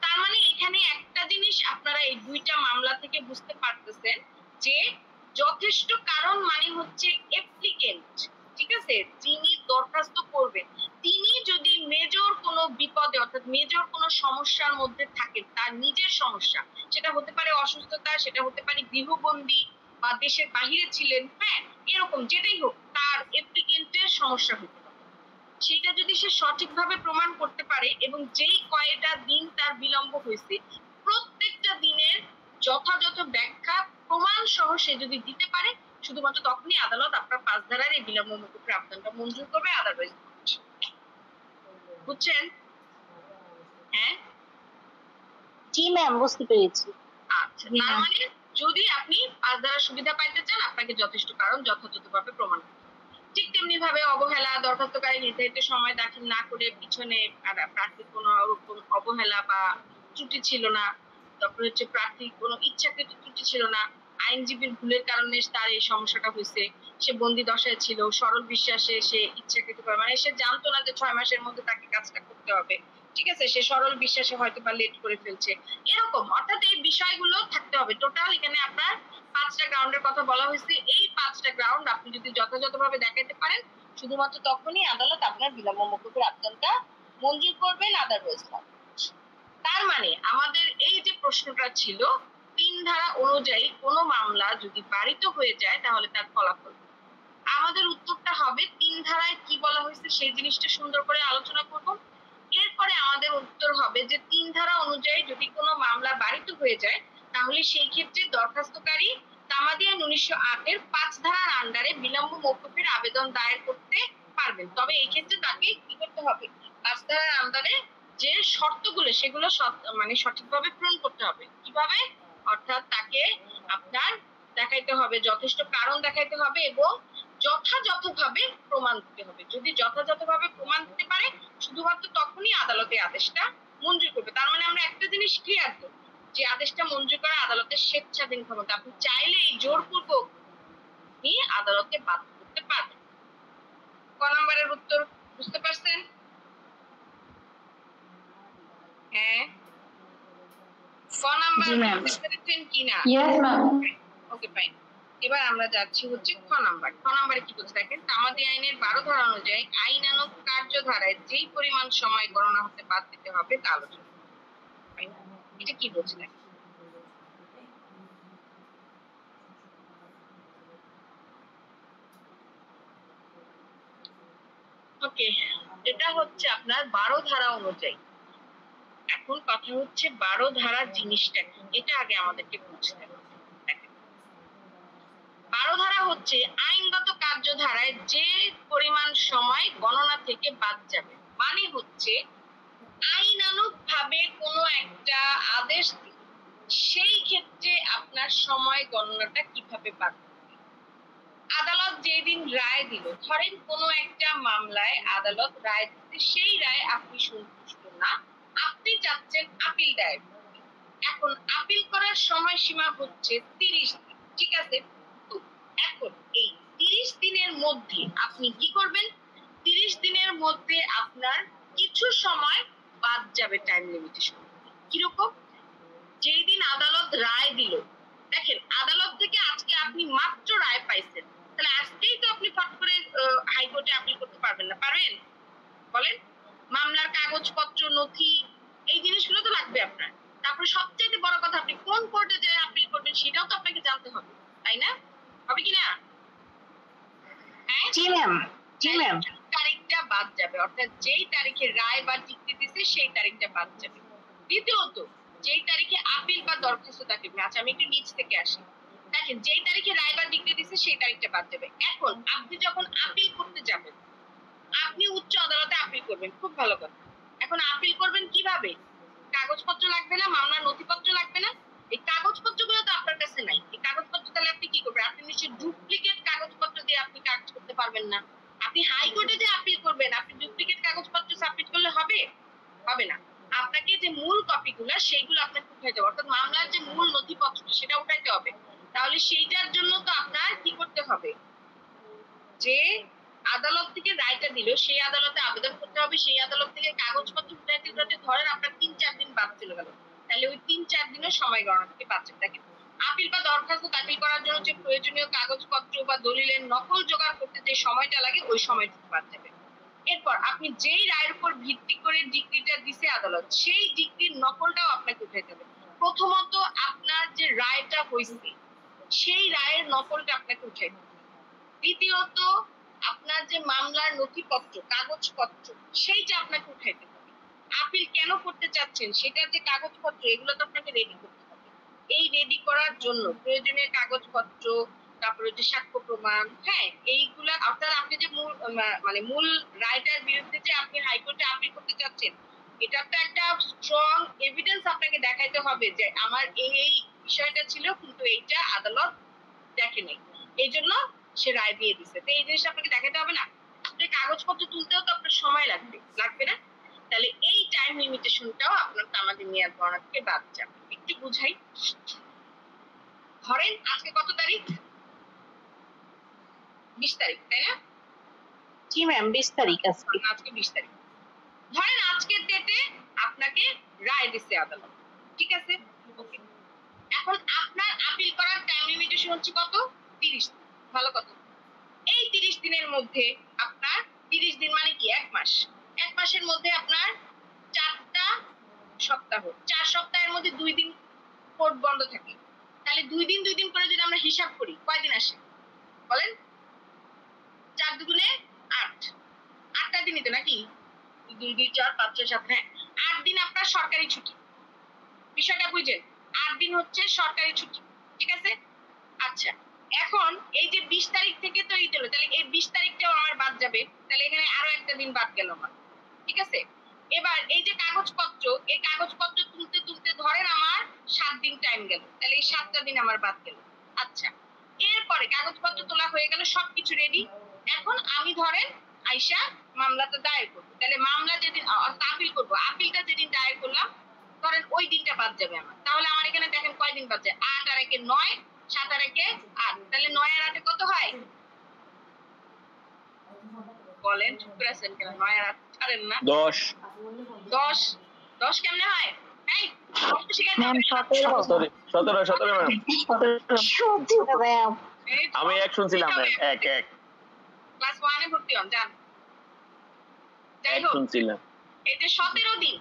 তার মানে এখানে একটা জিনিস আপনারা এই দুইটা মামলা থেকে বুঝতে পারতেছেন যে যথেষ্ট কারণ মানে হচ্ছে অ্যাপ্লিকেন্ট, ঠিক আছে, যিনি দরখাস্ত করবেন, তিনি যদি মেজর কোনো বিপদে অর্থাৎ মেজর কোনো সমস্যার মধ্যে থাকেন, তার নিজের সমস্যা, সেটা হতে পারে অসুস্থতা, সেটা হতে পারে গৃহবন্দী বা দেশের বাহিরে ছিলেন, হ্যাঁ এরকম যেটাই হোক, তার অ্যাপ্লিকেন্টের সমস্যা হতে পারে, সেটা যদি সে সঠিকভাবে প্রমাণ করতে পারে এবং যেই কয়টা দিন তার বিলম্ব হয়েছে প্রত্যেকটা দিনের যথাযথ ব্যাখ্যা প্রমাণ সহ সে যদি দিতে পারে, শুধুমাত্র তখনই আদালত আপনার 5 ধারার এই বিলম্ব মওকুফের আবেদনটা মঞ্জুর করবে, আদারওয়াইজ বুঝছেন? হ্যাঁ, জি ম্যাম, বুঝতে পেরেছি। আচ্ছা, তার মানে যদি আপনি 5 ধারার সুবিধা পাইতে চান, আপনাকে যথেষ্ট কারণ যথাযথভাবে প্রমাণ করতে হবে। ঠিক তেমনি ভাবে অবহেলা, দরখাস্তকারী নির্ধারিত সময় দাখিল না করে পিছনে প্রার্থীর কোনো রকম অবহেলা বা ত্রুটি ছিল না, তারপর হচ্ছে প্রার্থীর কোনো ইচ্ছাকৃত ত্রুটি ছিল না, আইনজীবীর ভুলের কারণে তার এই সমস্যাটা হয়েছে, সে বন্দি দশায় ছিল, সরল বিশ্বাসে সে ইচ্ছাকৃত মানে সে জানতো না যে 6 মাসের মধ্যে তাকে কাজটা করতে হবে, ঠিক আছে, সে সরল বিশ্বাসে হয়তো বা লেট করে ফেলছে, এরকম অর্থাৎ এই বিষয়গুলো থাকতে হবে। টোটাল এখানে আপনার 5টা গ্রাউন্ডের কথা বলা হয়েছে। এই 5টা গ্রাউন্ড আপনি যদি যথাযথভাবে দেখাতে পারেন, শুধুমাত্র তখনই আদালত আপনার বিলম্ব মওকুফের আবেদনটা মঞ্জুর করবেন, আদারওয়াইজ না। তার মানে আমাদের এই যে প্রশ্নটা ছিল, 3 ধারা অনুযায়ী কোনো মামলা যদি বারিত হয়ে যায় তাহলে তার ফলাফল, আমাদের উত্তরটা হবে 3 ধারায় কি বলা হয়েছে সেই জিনিসটা সুন্দর করে আলোচনা করব। এরপরে আমাদের উত্তর হবে যে 3 ধারা অনুযায়ী যদি কোনো মামলা বারিত হয়ে যায় তাহলে সেই ক্ষেত্রে দরখাস্তকারী তামাদি আইন 1908 এর 5 ধারার আন্ডারে বিলম্ব মওকুফের আবেদন দায়ের করতে পারবেন। তবে এই ক্ষেত্রে তাকে কি করতে হবে? 5 ধারার আন্ডারে যে শর্তগুলো সেগুলো মানে সঠিকভাবে পূরণ করতে হবে। কিভাবে? অর্থাৎ তাকে আপনার দেখাইতে হবে, যথেষ্ট কারণ দেখাইতে হবে এবং যথাযথভাবে প্রমাণ দিতে হবে। যদি যথাযথভাবে প্রমাণ দিতে পারে, শুধুমাত্র তখনই আদালতে আদেশটা মঞ্জুর করবে। তার মানে আমরা একটা জিনিস ক্লিয়ার তো, যে আদেশটা মঞ্জুর করা আদালতের স্বেচ্ছাধীন ক্ষমতা, আপনি চাইলে এই জোরপূর্বক নিয়ে আদালতে বাধ্য করতে পারবেন। ক নম্বরের উত্তর বুঝতে পারছেন? হ্যাঁ, ক নাম্বার বুঝতে পেরেছেন কিনা? Yes ma'am. Okay fine. এবার আমরা যাচ্ছি হচ্ছে খ নাম্বার। খ নাম্বারে কি বলছে দেখেন, তামাদি আইনের 12 ধারা অনুযায়ী আইনানুগ কার্যধারায় যেই পরিমাণ সময় গণনা হতে বাদ দিতে হবে তা আলোচনা। Fine. এটা কি বলছে দেখেন, ওকে, এটা হচ্ছে আপনার 12 ধারা অনুযায়ী। এখন কথা হচ্ছে 12 ধারা জিনিসটা কি, এটা আগে আমাদেরকে বুঝতে হবে। দেখেন, 12 ধারা হচ্ছে আইনগত কার্যধারায় যে পরিমাণ সময় গণনা থেকে বাদ যাবে। মানে হচ্ছে আইনানুগ ভাবে কোনো একটা আদেশ দিলে সেই ক্ষেত্রে আপনার সময় গণনাটা কিভাবে বাদ যাবে। আদালত যেদিন রায় দিল, ধরেন কোনো একটা মামলায় আদালত রায় দিতে, সেই রায় আপনি সন্তুষ্ট না, আপনি চাচ্ছেন আপিল দায়ের করতে। এখন আপিল করার সময়সীমা হচ্ছে 30 দিন, ঠিক আছে? তো এখন এই 30 দিনের মধ্যে আপনি কি করবেন? 30 দিনের মধ্যে আপনার কিছু সময় বাদ যাবে টাইম লিমিটেশন। কিরকম? যেই দিন আদালত রায় দিল, দেখেন আদালত থেকে আজকে আপনি মাত্র রায় পাইছেন, তাহলে আজকেই তো আপনি ফট করে হাইকোর্টে আপিল করতে পারবেন না, পারবেন? বলেন। মামলার কাগজপত্র, নথি, এই জিনিসগুলো তো লাগবে আপনার। তারপরে সবচেয়ে বড় কথা, আপনি কোন কোর্টে যে আপিল করবেন সেটাও তো আপনাকে জানতে হবে, তাই না? হবে কি না? হ্যাঁ, জি ম্যাম। জি ম্যাম। তারিখটা বাদ যাবে, অর্থাৎ যেই তারিখে রায় বা ডিক্রি দিছে সেই তারিখটা বাদ যাবে। দ্বিতীয়ত, যেই তারিখে আপিল বা দরখাস্ত দাখিল, আচ্ছা আমি একটু নিচ থেকে আসি। দেখেন, যেই তারিখে রায় বা ডিক্রি দিছে সেই তারিখটা বাদ যাবে। এখন আপনি যখন আপিল করতে যাবেন, আপনি উচ্চ আদালতে আপিল করবেন, খুব ভালো কথা। এখন আপিল করবেন কিভাবে? কাগজপত্র লাগবে না? মামলার নথিপত্র লাগবে না? এই কাগজপত্রগুলো তো আপনার কাছে নাই। এই কাগজপত্র তাহলে আপনি কি করবেন? আপনি নিশ্চয়ই ডুপ্লিকেট কাগজপত্র দিয়ে আপনি কাজ করতে পারবেন না। আপনি হাইকোর্টে যে আপিল করবেন, আপনি ডুপ্লিকেট কাগজপত্র সাবমিট করলে হবে? হবে না। আপনাকে যে মূল কপিগুলো সেইগুলো আপনাকে উঠাইতে হবে, অর্থাৎ মামলার যে মূল নথিপত্র সেটা উঠাইতে হবে। তাহলে সেইটার জন্য তো আপনার কি করতে হবে? যে আদালত থেকে রায়টা দিল সেই আদালতে আবেদন করতে হবে, সেই আদালত থেকে কাগজপত্র উঠাইতে উঠাইতে ধরেন আপনার 3-4 দিন বাদ চলে গেল, তাহলে ওই 3-4 দিনের সময় গণনা থেকে বাদ যাবে। দেখেন, আপিল বা দরখাস্ত দাখিল করার জন্য যে প্রয়োজনীয় কাগজপত্র বা দলিলের নকল জোগাড় করতে যে সময়টা লাগে ওই সময়টুকু বাদ যাবে। এরপর আপনি যেই রায়ের উপর ভিত্তি করে ডিক্রিটা দিছে আদালত, সেই ডিক্রির নকলটাও আপনাকে উঠাইতে হবে। প্রথমত আপনার যে রায়টা হয়েছে সেই রায়ের নকলটা আপনাকে উঠাইতে হবে। দ্বিতীয়ত, আপনার যে মামলার নথিপত্র, কাগজপত্র, সেইটা আপনাকে উঠাইতে হবে। আপিল কেন করতে চাচ্ছেন সেটার যে কাগজপত্র, এগুলো তো আপনাকে রেডি করতে হবে। এই রেডি করার জন্য প্রয়োজনীয় কাগজপত্র, তারপরে যে সাক্ষ্য প্রমাণ, হ্যাঁ, এইগুলা, অর্থাৎ আপনি যে মূল মানে মূল রায়টার বিরুদ্ধে যে আপনি হাইকোর্টে আপিল করতে চাচ্ছেন, এটা তো একটা স্ট্রং এভিডেন্স আপনাকে দেখাইতে হবে যে আমার এই বিষয়টা ছিল কিন্তু এইটা আদালত দেখে নাই, এই জন্য সে রায় দিয়ে দিছে। তো এই জিনিসটা আপনাকে দেখাতে হবে না? আপনার কাগজপত্র তুলতেও তো আপনার সময় লাগবে, লাগবে না? তাহলে এই টাইম লিমিটেশনটাও আপনার তামাদি মেয়াদ গণনা থেকে বাদ যাবে। একটু বুঝাই। ধরেন আজকে কত তারিখ? 20 তারিখ, তাই না? জি ম্যাম, 20 তারিখ আজকে। আজকে 20 তারিখ। ধরেন আজকের ডেটে আপনাকে রায় দিচ্ছে আদালত, ঠিক আছে? ওকে। এখন আপনার আপিল করার টাইম লিমিটেশন হচ্ছে কত? 30 দিন। ভালো কথা। এই 30 দিনের মধ্যে আপনার, 30 দিন মানে কি? 1 মাস। 1 মাসের মধ্যে আপনার 4টা সপ্তাহ, 4 সপ্তাহের মধ্যে 2 দিন কোর্ট বন্ধ থাকে। তাহলে 2 দিন 2 দিন করে যদি আমরা হিসাব করি, কয়দিন আসে বলেন? 4 দুগুণে 8, 8টা দিনই তো নাকি? 2 2 4 5 6 7, হ্যাঁ, 8 দিন আপনার সরকারি ছুটি। বিষয়টা বুঝেন? 8 দিন হচ্ছে সরকারি ছুটি, ঠিক আছে? আচ্ছা, এখন এই যে 20 তারিখ থেকে তো ঈদ হলো, তাহলে এই 20 তারিখটাও আমার বাদ যাবে, তাহলে এখানে আরো একটা দিন বাদ গেল আমার, ঠিক আছে? এবার এই যে কাগজপত্র, এই কাগজপত্র তুলতে তুলতে ধরেন আমার 7 দিন টাইম গেল, তাহলে এই 7টা দিন আমার বাদ গেল। আচ্ছা, এরপরে কাগজপত্র তোলা হয়ে গেল, সবকিছু রেডি। এখন আমি ধরেন আইসা মামলাটা দায়ের করবো, তাহলে মামলা যেদিন আপিল করবো, আপিলটা যেদিন দায়ের করলাম ধরেন ওই দিনটা বাদ যাবে আমার। তাহলে আমার এখানে দেখেন কয় দিন বাদ যায়? 8 আর 1 9, 7 আর 1 8, তাহলে 9 আর 8 কত হয়? বলেন, চুপ করে আছেন কেন? 9 আর 8 ছাড়েন না? 10 10, 10 কেমনে হয়? এই, 10 তো শিখাইতে ম্যাম, হবে। 17। 17 ম্যাম। 17 ম্যাম। এই, আমি 1 শুনছিলাম ম্যাম, 1 ক্লাস 1 এ ভর্তি হন, যান। যাই 1 হোক, শুনছিলাম। এই যে 17 দিন,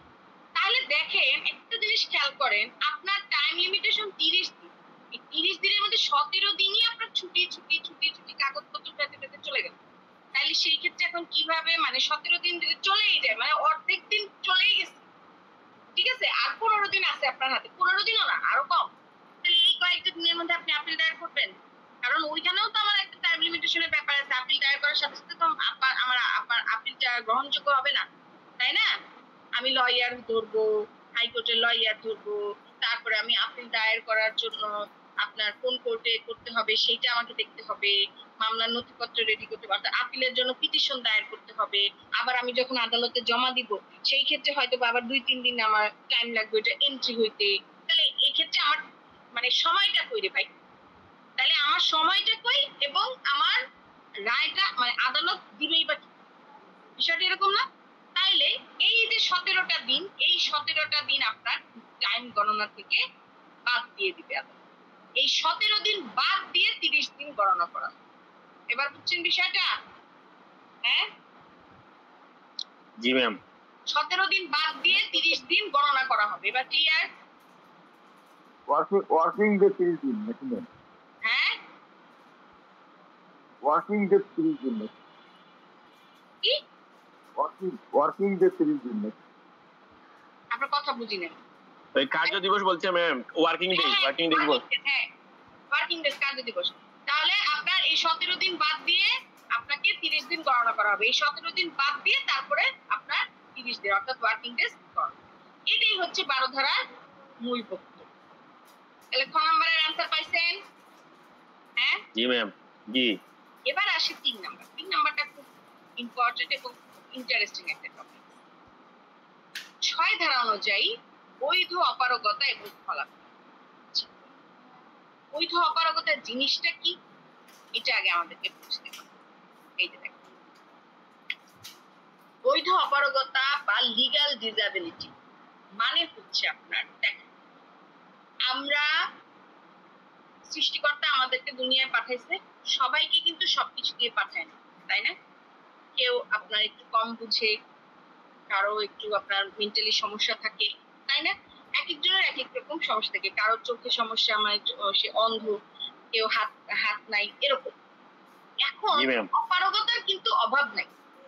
তাহলে দেখেন একটা জিনিস খেয়াল করেন, আপনার টাইম লিমিটেশন 30 দিন। এই 30 দিনের মধ্যে 17 দিনই আপনার ছুটি ছুটি ছুটি ছুটি কাগজপত্র পেতে পেতে চলে গেল। তাহলে সেই ক্ষেত্রে এখন কিভাবে, মানে 17 দিন যদি চলেই যায়, মানে অর্ধেক দিন চলেই গেছে, ঠিক আছে? আর 15 দিন আছে আপনার হাতে, 15 দিনও না, আরো কম। তাহলে এই কয়েকটা দিনের মধ্যে আপনি আপিল দায়ের করবেন, কারণ ওইখানেও তো আমার একটা টাইম লিমিটেশনের ব্যাপার আছে। আপিল দায়ের করার সাথে সাথে তো আমার আপিলটা গ্রহণযোগ্য হবে না, তাই না? আমি লয়ার ধরবো, হাইকোর্টের লয়ার ধরবো, তারপরে আমি আপিল দায়ের করার জন্য আপনার কোন কোর্টে করতে হবে সেইটা আমাকে দেখতে হবে, মামলার নথিপত্র রেডি করতে হবে, অর্থাৎ আপিলের জন্য পিটিশন দায়ের করতে হবে। আবার আমি যখন আদালতে জমা দিব সেই ক্ষেত্রে হয়তো আবার 2-3 দিন আমার টাইম লাগবে এটা এন্ট্রি হইতে। তাহলে এই ক্ষেত্রে আমার মানে সময়টা কই রে ভাই? তাহলে আমার সময়টা কই এবং আমার রায়টা মানে আদালত দিবেই বা কি? বিষয়টা এরকম না? তাইলে এই যে 17টা দিন, এই 17টা দিন আপনার টাইম গণনা থেকে বাদ দিয়ে দিবে আদালত। এই 17 দিন বাদ দিয়ে 30 দিন গণনা করা হবে। এবার বুঝছেন বিষয়টা? হ্যাঁ, জি ম্যাম। 17 দিন বাদ দিয়ে 30 দিন গণনা করা হবে। এবার ক্লিয়ার? ওয়ার্কিং ডে 30 দিন নাকি ম্যাম? হ্যাঁ, ওয়ার্কিং ডে 30 দিন নাকি? কি ওয়ার্কিং ডে 30 দিন নাকি? আপনার কথা বুঝি না। ওই কার্য দিবস বলছে ম্যাম, ওয়ার্কিং ডে দিবস। হ্যাঁ, ওয়ার্কিং ডেজ, কার্য দিবস। তাহলে আপনার এই 17 দিন বাদ দিয়ে আপনাকে 30 দিন গণনা করা হবে। এই 17 দিন বাদ দিয়ে তারপরে আপনার 30 দিন অর্থাৎ ওয়ার্কিং ডেজ গণনা। এটাই হচ্ছে 12 ধারার মূল বক্তব্য। তাহলে খ নাম্বারের অ্যান্সার পাইছেন? হ্যাঁ, জি ম্যাম। জি। এবার আসে 3 নাম্বার। 3 নাম্বারটা খুব ইম্পর্টেন্ট এবং ইন্টারেস্টিং একটা টপিক। 6 ধারা অনুযায়ী বৈধ অপারগতা এবং ফলাফল। বৈধ অপারগতার জিনিসটা কি এটা আগে আমাদেরকে বুঝতে হবে। এই যে দেখুন, বৈধ অপারগতা বা লিগ্যাল ডিসএবিলিটি মানে হচ্ছে আপনার দেখেন, আমরা সৃষ্টিকর্তা আমাদেরকে দুনিয়ায় পাঠাইছে, সবাইকে কিন্তু সবকিছু দিয়ে পাঠায় না, তাই না? কেউ আপনার একটু কম বুঝে, কারো একটু আপনার মেন্টালি সমস্যা থাকে, তাই না? এক একজনের এক এক রকম সমস্যা থাকে, কারো চোখে সমস্যা, মানে সে অন্ধ, কেউ হাত নাই, এরকম। এখন জি ম্যাম। অপারগতার কিন্তু অভাব নাই।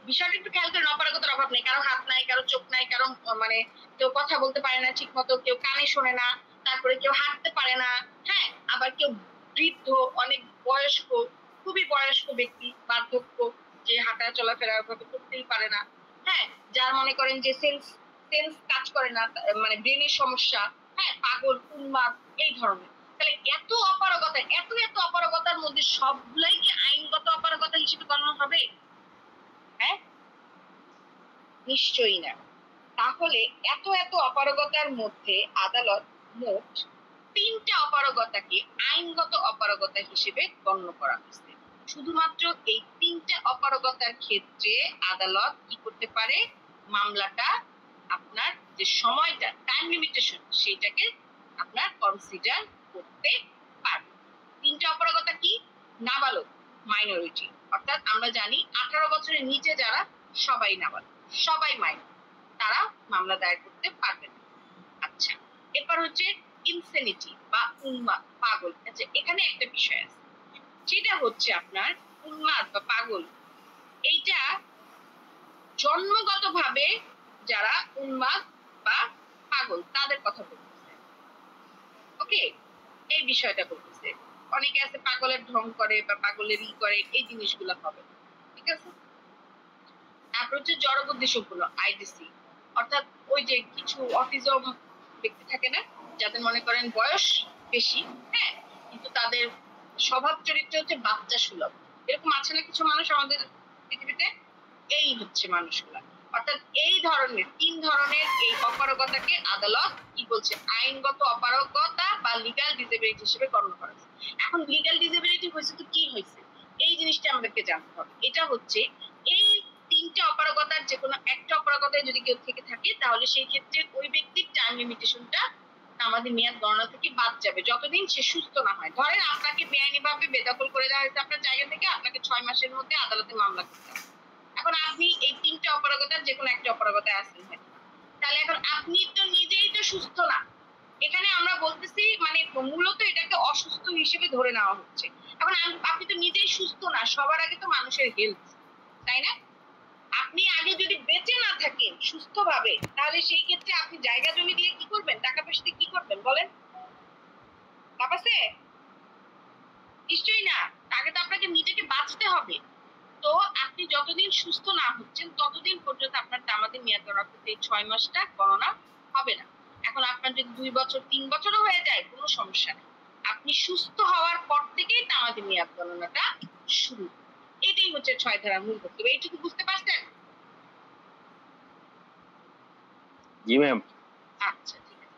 বিষয়টা একটু খেয়াল করেন, অপারগতার অভাব নেই। কারো হাত নাই, কারো চোখ নাই, কারো মানে কেউ কথা বলতে পারে না ঠিক মতো, কেউ কানে শোনে না, তারপরে কেউ হাঁটতে পারে না, হ্যাঁ, আবার কেউ বৃদ্ধ, অনেক বয়স্ক, খুবই বয়স্ক ব্যক্তি, বার্ধক্য, যে হাঁটা চলাফেরা ভাবে করতেই পারে না, হ্যাঁ, যার মনে করেন যে সেন্স কাজ করে না, মানে ব্রেনের সমস্যা, হ্যাঁ, পাগল, উন্মাদ, এই ধরনের। তাহলে এত অপারগতা, এত অপারগতার মধ্যে সবগুলাই কি আইনগত অপারগতা হিসেবে গণ্য হবে? হ্যাঁ, নিশ্চয়ই না। তাহলে এত অপারগতার মধ্যে আদালত মোট 3টা অপারগতাকে আইনগত অপারগতা হিসেবে গণ্য করা হয়েছে। শুধুমাত্র এই 3টা অপারগতার ক্ষেত্রে আদালত কি করতে পারে, মামলাটা আপনার যে সময়টা টাইম লিমিটেশন সেইটাকে আপনার কনসিডার করতে পারবে। 3টা অপারগতা কি? নাবালক, মাইনরিটি, অর্থাৎ আমরা জানি 18 বছরের নিচে যারা সবাই নাবালক, সবাই মাইনর, তারা মামলা দায়ের করতে পারবে না। আচ্ছা, এরপর হচ্ছে ইনসেনিটি বা উন্মাদ, পাগল। আচ্ছা, এখানে একটা বিষয় আছে, সেটা হচ্ছে আপনার উন্মাদ বা পাগল, এইটা জন্মগতভাবে যারা উন্মাদ বা পাগল তাদের কথা বলতেছে, ওকে, এই বিষয়টা বলতেছে। অনেকে আছে পাগলের ঢং করে বা পাগলের করে, এই জিনিসগুলো হবে, ঠিক আছে? তারপর হচ্ছে জড়বুদ্ধি সম্পূর্ণ, আইডিসি, অর্থাৎ ওই যে কিছু অটিজম ব্যক্তি থাকে না, যাদের মনে করেন বয়স বেশি, হ্যাঁ, কিন্তু তাদের স্বভাব চরিত্র হচ্ছে বাচ্চা সুলভ, এরকম আছে না কিছু মানুষ আমাদের পৃথিবীতে? এই হচ্ছে মানুষগুলা। অর্থাৎ এই ধরনের 3 ধরনের এই অপারগতাকে আদালত কি বলছে, আইনগত অপারগতা বা লিগ্যাল ডিসেবিলিটি হিসেবে গণ্য করা হয়েছে। এখন লিগ্যাল ডিসেবিলিটি হয়েছে তো কি হয়েছে, এই জিনিসটা আমাদেরকে জানতে হবে। এটা হচ্ছে এই 3টে অপারগতার যে কোনো একটা অপারগতায় যদি কেউ থেকে থাকে, তাহলে সেই ক্ষেত্রে ওই ব্যক্তির টাইম লিমিটেশনটা আমাদের মেয়াদ গণনা থেকে বাদ যাবে যতদিন সে সুস্থ না হয়। ধরেন আপনাকে বেআইনিভাবে বেদখল করে দেওয়া হয়েছে আপনার জায়গা থেকে, আপনাকে 6 মাসের মধ্যে আদালতে মামলা করতে হবে। এখন আপনি এই 3টে অপারগতার যে কোনো একটা অপারগতায় আছেন, তাহলে এখন আপনি তো নিজেই তো সুস্থ না। এখানে আমরা বলতেছি মানে মূলত এটাকে অসুস্থ হিসেবে ধরে নেওয়া হচ্ছে। এখন আপনি তো নিজেই সুস্থ না, সবার আগে তো মানুষের হেলথ, তাই না? আপনি আপনি আগে যদি বেঁচে না থাকেন সুস্থভাবে, তাহলে সেই ক্ষেত্রে আপনি জায়গা জমি দিয়ে কি করবেন, টাকা পয়সা দিয়ে কি করবেন বলেন? লাভ আছে? নিশ্চয়ই না। আগে তো আপনাকে নিজেকে বাঁচতে হবে। তো আপনি যতদিন সুস্থ না হচ্ছেন ততদিন পর্যন্ত আপনার তামাদি মেয়াদ গণনা করতে এই 6 মাসটা গণনা হবে না। এখন আপনার যদি 2 বছর 3 বছরও হয়ে যায় কোনো সমস্যা নেই। আপনি সুস্থ হওয়ার পর থেকেই তামাদি মেয়াদ গণনাটা শুরু। এটাই হচ্ছে 6 ধারার মূল বক্তব্য। এইটুকু বুঝতে পারছেন? জি ম্যাম। আচ্ছা ঠিক আছে।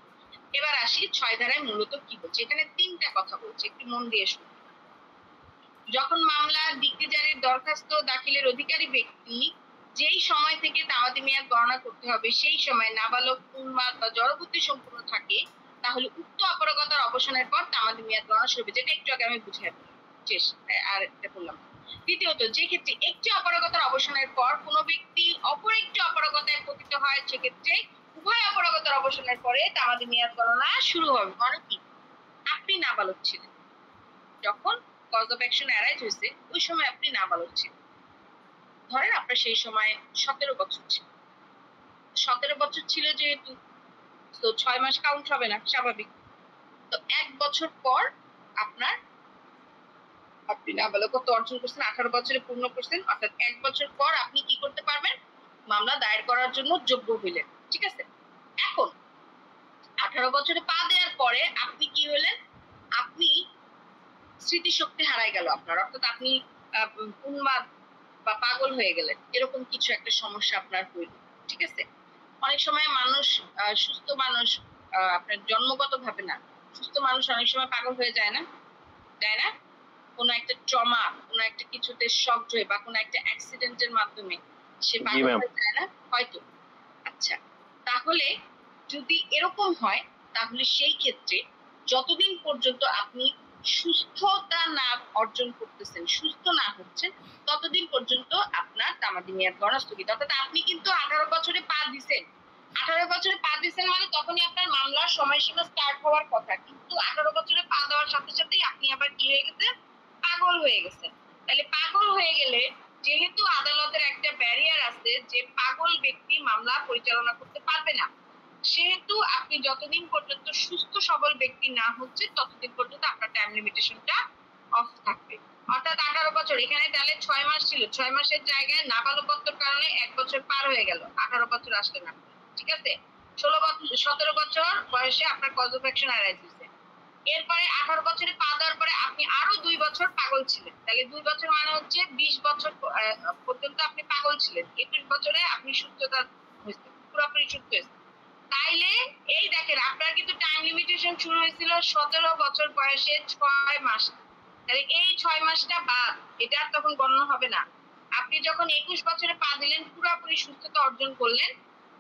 এবার আসি 6 ধারায় মূলত কি বলছে। এখানে 3টা কথা বলছে, একটু মন দিয়ে শুনুন। যখন মামলার ডিক্রিজারির দরখাস্ত দাখিলের অধিকারী ব্যক্তি যেই সময় থেকে তামাদি মেয়াদ গণনা করতে হবে সেই সময় নাবালক উন্মাদ বা জড়বুদ্ধি সম্পূর্ণ থাকে, তাহলে উক্ত অপারগতার অবসানের পর তামাদি মেয়াদ গণনা শুরু হবে, যেটা একটু আগে আমি বুঝিয়ে বললাম। শেষ। আর এটা বললাম। দ্বিতীয়ত, যে ক্ষেত্রে একটি অপারগতার অবসানের পর কোনো ব্যক্তি অপর একটি অপারগতায় পতিত হয়, সেক্ষেত্রে উভয় অপারগতার অবসানের পরে তামাদি মেয়াদ গণনা শুরু হবে। মানে কি, আপনি নাবালক ছিলেন যখন কজ অফ অ্যাকশন অ্যারাইজ হয়েছে, ওই সময় আপনি নাবালক ছিলেন। ধরেন আপনার সেই সময় 17 বছর ছিল। 17 বছর ছিল যেহেতু, তো 6 মাস কাউন্ট হবে না, স্বাভাবিক। তো 1 বছর পর আপনার আপনি নাবালকত্ব অর্জন করছেন, 18 বছরে পূর্ণ করছেন, অর্থাৎ 1 বছর পর আপনি কি করতে পারবেন, মামলা দায়ের করার জন্য যোগ্য হইলেন। ঠিক আছে? এখন 18 বছরে পা দেওয়ার পরে আপনি কি হলেন, আপনি স্মৃতিশক্তি হারাই গেল আপনার, অর্থাৎ আপনি উন্মাদ বা পাগল হয়ে গেলেন, এরকম কিছু একটা সমস্যা আপনার হইল। ঠিক আছে? অনেক সময় মানুষ, সুস্থ মানুষ, আপনার জন্মগত ভাবে না, সুস্থ মানুষ অনেক সময় পাগল হয়ে যায় না, যায় না? কোনো একটা ট্রমা, কোনো একটা কিছুতে শকড হয়ে বা কোনো একটা অ্যাক্সিডেন্টের মাধ্যমে সে জি পাগল ম্যাম। হয়ে যায় না হয়তো। আচ্ছা, তাহলে যদি এরকম হয়, তাহলে সেই ক্ষেত্রে যতদিন পর্যন্ত আপনি সুস্থতা না অর্জন করতেছেন, সুস্থ না হচ্ছেন, ততদিন পর্যন্ত আপনার তামাদি মেয়াদ গণনা স্থগিত। অর্থাৎ আপনি কিন্তু 18 বছরে পা দিছেন, 18 বছরে পা দিছেন মানে তখনই আপনার মামলার সময়সীমা স্টার্ট হওয়ার কথা, কিন্তু 18 বছরে পা দেওয়ার সাথে সাথেই আপনি আবার কি হয়ে গেছেন, পাগল হয়ে গেছেন। তাহলে পাগল হয়ে গেলে, যেহেতু আদালতের একটা ব্যারিয়ার আছে যে পাগল ব্যক্তি মামলা পরিচালনা করতে পারবে না, সেহেতু আপনি যতদিন পর্যন্ত সুস্থ সবল ব্যক্তি না হচ্ছে ততদিন পর্যন্ত আপনার টাইম লিমিটেশনটা অফ থাকবে। অর্থাৎ 18 বছর, এখানে তাহলে 6 মাস ছিল, 6 মাসের জায়গায় নাবালকত্বের কারণে 1 বছর পার হয়ে গেল, 18 বছর আসলে না। ঠিক আছে? 16 বছর 17 বছর বয়সে আপনার কজ অফ অ্যাকশন অ্যারাইজ হয়েছে। এরপরে 18 বছরে পা দেওয়ার পরে আপনি আরো 2 বছর পাগল ছিলেন, তাহলে 2 বছর মানে হচ্ছে 20 বছর পর্যন্ত আপনি পাগল ছিলেন। 21 বছরে আপনি সুস্থতা হয়েছে, পুরোপুরি সুস্থ হয়েছে। তাইলে এই দেখেন, আপনার কিন্তু টাইম লিমিটেশন শুরু হয়েছিল 17 বছর বয়সে 6 মাস। তাহলে এই 6 মাসটা বাদ, এটা আর তখন গণ্য হবে না। আপনি যখন 21 বছরে পা দিলেন, পুরোপুরি সুস্থতা অর্জন করলেন,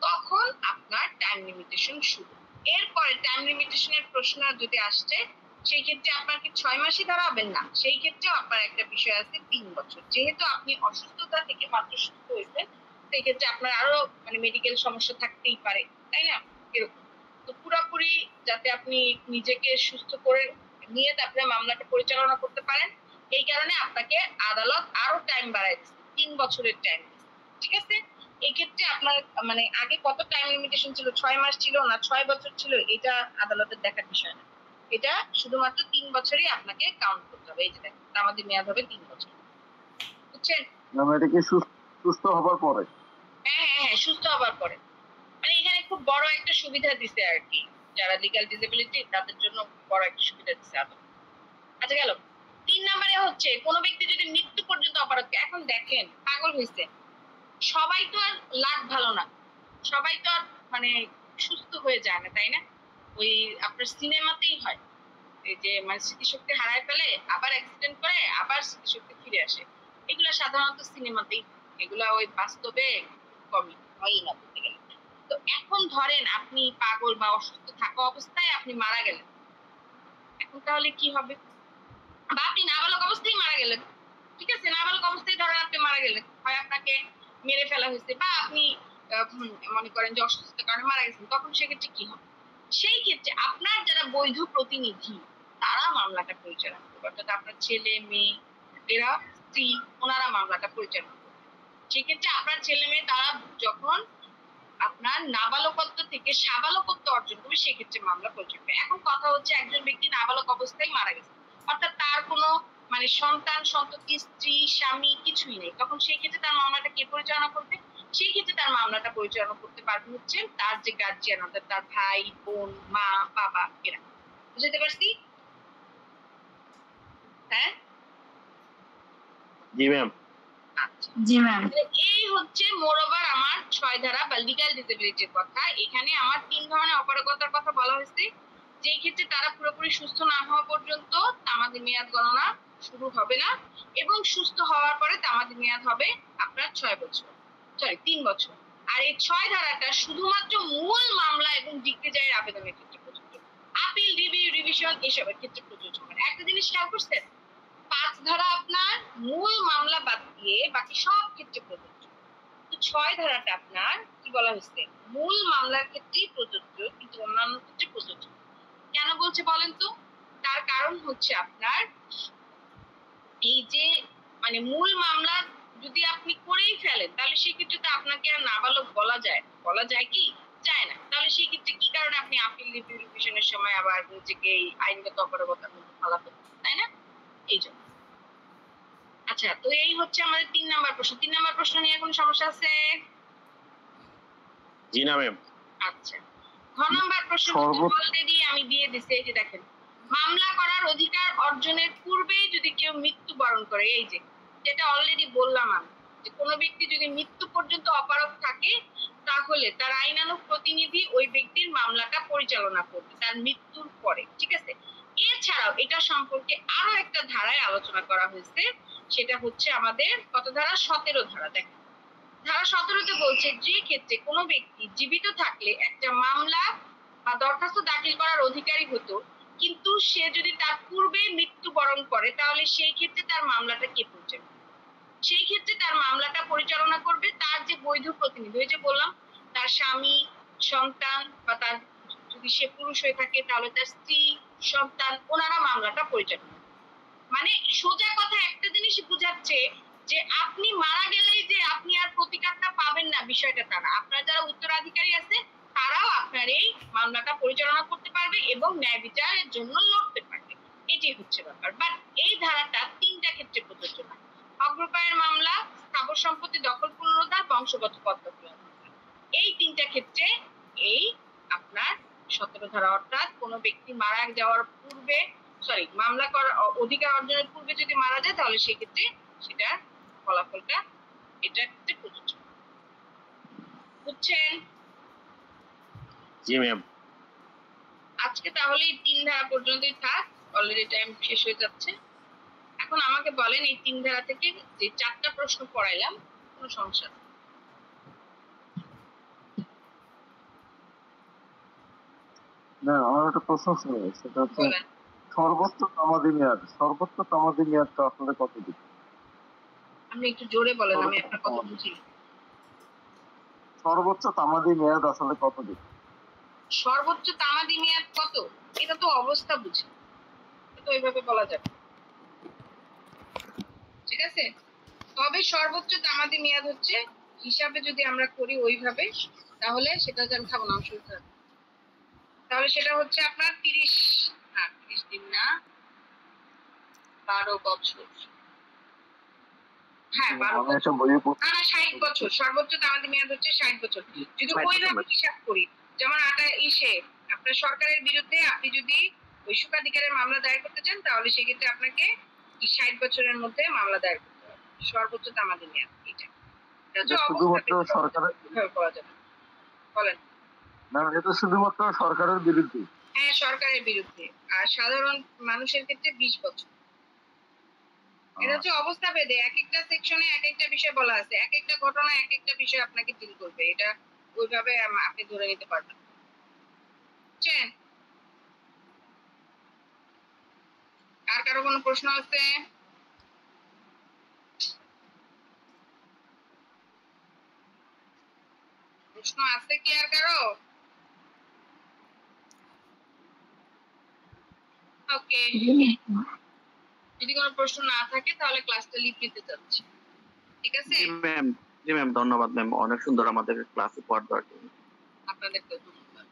তখন আপনার টাইম লিমিটেশন শুরু। এরপরে টাইম লিমিটেশনের প্রশ্ন যদি আসছে, সেই ক্ষেত্রে আপনার কি 6 মাসই ধরাবেন না, সেই ক্ষেত্রেও আপনার একটা বিষয় আছে 3 বছর। যেহেতু আপনি অসুস্থতা থেকে মাত্র সুস্থ হয়েছেন, সেই ক্ষেত্রে আপনার আরো মানে মেডিকেল সমস্যা থাকতেই পারে, তাই না? এরকম। তো পুরোপুরি যাতে আপনি নিজেকে সুস্থ করে নিয়ে তারপরে মামলাটা পরিচালনা করতে পারেন, এই কারণে আপনাকে আদালত আরো টাইম বাড়ায় দিচ্ছে, 3 বছরের টাইম। ঠিক আছে? এই ক্ষেত্রে আপনার মানে আগে কত টাইম লিমিটেশন ছিল, 6 মাস ছিল না 6 বছর ছিল, এটা আদালতের দেখার বিষয় না। এটা শুধুমাত্র 3 বছরই আপনাকে কাউন্ট করতে হবে। এই যে দেখেন, আমাদের মেয়াদ হবে 3 বছর। বুঝছেন? মানে এটা কি সুস্থ হবার পরে? হ্যাঁ হ্যাঁ হ্যাঁ, সুস্থ হবার পরে। মানে এখানে খুব বড় একটা সুবিধা দিছে আর কি, যারা লিগ্যাল ডিসেবিলিটি তাদের জন্য বড় একটা সুবিধা দিছে আদালত। আচ্ছা গেল। 3 নম্বরে হচ্ছে কোন ব্যক্তি যদি মৃত্যু পর্যন্ত অপরাধ করে, এখন দেখেন পাগল হয়েছে, সবাই তো আর লাক ভালো না, সবাই তো আর মানে সুস্থ হয়ে যায় না, তাই না? ওই আপনার সিনেমাতেই হয়, এই যে মানে স্মৃতিশক্তি হারায় ফেলে, আবার অ্যাক্সিডেন্ট করে, আবার স্মৃতিশক্তি ফিরে আসে, এগুলা সাধারণত সিনেমাতেই, এগুলা ওই বাস্তবে কমই হয়ই না বলতে গেলে। তো এখন ধরেন আপনি পাগল বা অসুস্থ থাকা অবস্থায় আপনি মারা গেলেন, এখন তাহলে কি হবে? বা আপনি নাবালক অবস্থায় মারা গেলেন। ঠিক আছে? নাবালক অবস্থায় ধরেন আপনি মারা গেলেন, হয় আপনাকে মেরে ফেলা হয়েছে বা আপনি মনে করেন যে অসুস্থতার কারণে মারা গেছেন, তখন সেক্ষেত্রে কি হবে? সেই ক্ষেত্রে আপনার যারা বৈধ প্রতিনিধি, তারা মামলাটা পরিচালনা করবে, অর্থাৎ আপনার ছেলে মেয়ে, এরা স্ত্রী, ওনারা মামলাটা পরিচালনা করবে। সেক্ষেত্রে আপনার ছেলে মেয়ে তারা যখন আপনার নাবালকত্ব থেকে সাবালকত্ব অর্জন করবে সেক্ষেত্রে মামলা প্রযোজ্য। এখন কথা হচ্ছে একজন ব্যক্তি নাবালক অবস্থায় মারা গেছে, অর্থাৎ তার কোনো মানে সন্তান সন্ততি স্ত্রী স্বামী কিছুই নেই, তখন সেই ক্ষেত্রে তার মামলাটা কে পরিচালনা করবে? সেই ক্ষেত্রে তার মামলাটা পরিচালনা করতে পারবে হচ্ছে তার যে গার্জিয়ান, অর্থাৎ তার ভাই বোন মা বাবা এরা। বুঝতে পারছি? হ্যাঁ জি ম্যাম। আচ্ছা, জি ম্যাম। এই হচ্ছে মোরওভার আমার 6 ধারা বা লিগ্যাল ডিসেবিলিটির কথা। এখানে আমার 3 ধরনের অপারগতার কথা বলা হয়েছে, যেই ক্ষেত্রে তারা পুরোপুরি সুস্থ না হওয়া পর্যন্ত তামাদি মেয়াদ গণনা শুরু হবে না, এবং সুস্থ হওয়ার পরে তামাদি মেয়াদ হবে আপনার 3 বছর। আর এই 6 ধারাটা শুধুমাত্র মূল মামলা এবং ডিক্রি জারির আবেদনের ক্ষেত্রে প্রযোজ্য। আপিল, রিভিউ, রিভিশন এসবের ক্ষেত্রে প্রযোজ্য নয়। একটা জিনিস খেয়াল করছেন, 5 ধারা আপনার মূল মামলা বাদ দিয়ে বাকি সব ক্ষেত্রে প্রযোজ্য। তো 6 ধারাটা আপনার কি বলা হয়েছে, মূল মামলার ক্ষেত্রেই প্রযোজ্য, কিন্তু অন্যান্য ক্ষেত্রে প্রযোজ্য না। কেন বলছে বলেন তো? তার কারণ হচ্ছে আপনার এই যে মানে মূল মামলা যদি আপনি করেই ফেলেন তাহলে সেক্ষেত্রে তো আপনাকে আর নাবালক বলা যায় কি? যায় না। তাহলে সেই ক্ষেত্রে কি কারণে আপনি আপিল, রিভিউ, রিভিশনের সময় আবার নিজেকে এই আইনগত অপারগতার মধ্যে ফালাবেন, তাই না? এই জন্য। আচ্ছা, তো এই হচ্ছে আমাদের 3 নাম্বার প্রশ্ন। 3 নাম্বার প্রশ্ন নিয়ে কোনো সমস্যা আছে? জি না ম্যাম। আচ্ছা, ঘ নাম্বার প্রশ্ন অলরেডি আমি দিয়ে দিছি, এই যে দেখেন, মামলা করার অধিকার অর্জনের পূর্বেই যদি কেউ মৃত্যুবরণ করে, এই যে যেটা অলরেডি বললাম আমি, যে কোনো ব্যক্তি যদি মৃত্যু পর্যন্ত অপারগ থাকে তাহলে তার আইনানুগ প্রতিনিধি ওই ব্যক্তির মামলাটা পরিচালনা করবে তার মৃত্যুর পরে, ঠিক আছে? এছাড়াও এটা সম্পর্কে আরো একটা ধারায় আলোচনা করা হয়েছে, সেটা হচ্ছে আমাদের কত ধারা? 17 ধারা। দেখেন, ধারা 17তে বলছে, যে ক্ষেত্রে কোনো ব্যক্তি জীবিত থাকলে একটা মামলা বা দরখাস্ত দাখিল করার অধিকারী হতো, কিন্তু সে যদি তার পূর্বে মৃত্যুবরণ করে তাহলে সেই ক্ষেত্রে তার মামলাটা কে পরিচালনা? সেই ক্ষেত্রে তার মামলাটা পরিচালনা করবে তার যে বৈধ প্রতিনিধি, ওই যে বললাম তার স্বামী, সন্তান, বা তার যদি সে পুরুষ হয়ে থাকে তাহলে তার স্ত্রী, সন্তান, ওনারা মামলাটা পরিচালনা করবে। মানে সোজা কথা একটা জিনিস বুঝাচ্ছে যে আপনি মারা গেলেই যে আপনি আর প্রতিকারটা পাবেন না, বিষয়টা তা না। আপনার যারা উত্তরাধিকারী আছে তারাও আপনার এই মামলাটা পরিচালনা করতে পারবে এবং ন্যায় বিচারের জন্য লড়তে পারবে। এটাই হচ্ছে ব্যাপার। বাট এই ধারাটা 3টা ক্ষেত্রে প্রযোজ্য না। অগ্রপায়ের মামলা, স্থাবর সম্পত্তি দখল পুনরুদ্ধার, বংশগত পদ্মা। এই 3টা ক্ষেত্রে এই আপনার 17 ধারা, অর্থাৎ কোনো ব্যক্তি মারা যাওয়ার পূর্বে মামলা করার অধিকার অর্জনের পূর্বে যদি মারা যায় তাহলে সেক্ষেত্রে সেটার ফলাফলটা এটা ক্ষেত্রে প্রযোজ্য। বুঝছেন? জি ম্যাম। আজকে তাহলে এই 3 ধারা পর্যন্তই থাক, অলরেডি টাইম শেষ হয়ে যাচ্ছে। এখন আমাকে বলেন, এই 3 ধারা থেকে যে 4টা প্রশ্ন পড়াইলাম কোনো সমস্যা নেই? না, আমার একটা প্রশ্ন ছিল, সেটা হচ্ছে বলেন। সর্বোচ্চ তামাদি মেয়াদটা আসলে কতদিন? আপনি একটু জোরে বলেন, আমি আপনার কথা বুঝি। সর্বোচ্চ তামাদি মেয়াদ আসলে কতদিন? সর্বোচ্চ তামাদি মেয়াদ কত? এটা তো অবস্থা বুঝে, এটা তো ওইভাবে বলা যাবে না। ঠিক আছে, তবে সর্বোচ্চ তামাদি মেয়াদ হচ্ছে হিসাবে যদি আমরা করি ওইভাবে, তাহলে সেটা আমি খাবো না, অসুবিধা হবে। তাহলে সেটা হচ্ছে আপনার 30 দিন না, 12 বছর। হ্যাঁ, 12 আমি একটা বছর বইয়ে পড়ছি। না, 60 বছর। সর্বোচ্চ তামাদি মেয়াদ হচ্ছে 60 বছর। যদি 60 ওইভাবে বছর। হিসাব করি, যেমন আপনার সরকারের বিরুদ্ধে আপনি যদি ওই সুখাধিকারের মামলা দায়ের করতে চান তাহলে সেক্ষেত্রে আপনাকে 60 বছরের মধ্যে মামলা দায়ের করতে হবে। সর্বোচ্চ তামাদি মেয়াদ এটা হচ্ছে শুধুমাত্র অবস্থা সরকারের, কিভাবে করা যাবে বলেন? না এটা শুধুমাত্র সরকারের বিরুদ্ধে। হ্যাঁ, সরকারের বিরুদ্ধে। আর সাধারণ মানুষের ক্ষেত্রে 20 বছর। এটা হচ্ছে অবস্থা ভেদে, এক একটা সেকশনে এক একটা বিষয় বলা আছে, এক একটা ঘটনা এক একটা বিষয় আপনাকে ডিল করবে, এটা ওইভাবে আপনি ধরে নিতে পারবেন। বুঝছেন? আর কারো কোনো প্রশ্ন আছে? প্রশ্ন আছে কি আর কারো? ওকে, যদি কোনো প্রশ্ন না থাকে তাহলে ক্লাসটা লিভ নিতে চাচ্ছি। ঠিক আছে? জি ম্যাম। জি ম্যাম, ধন্যবাদ ম্যাম, অনেক সুন্দর আমাদের ক্লাসে পড় দেওয়ার জন্য। আপনাদেরকে ধন্যবাদ।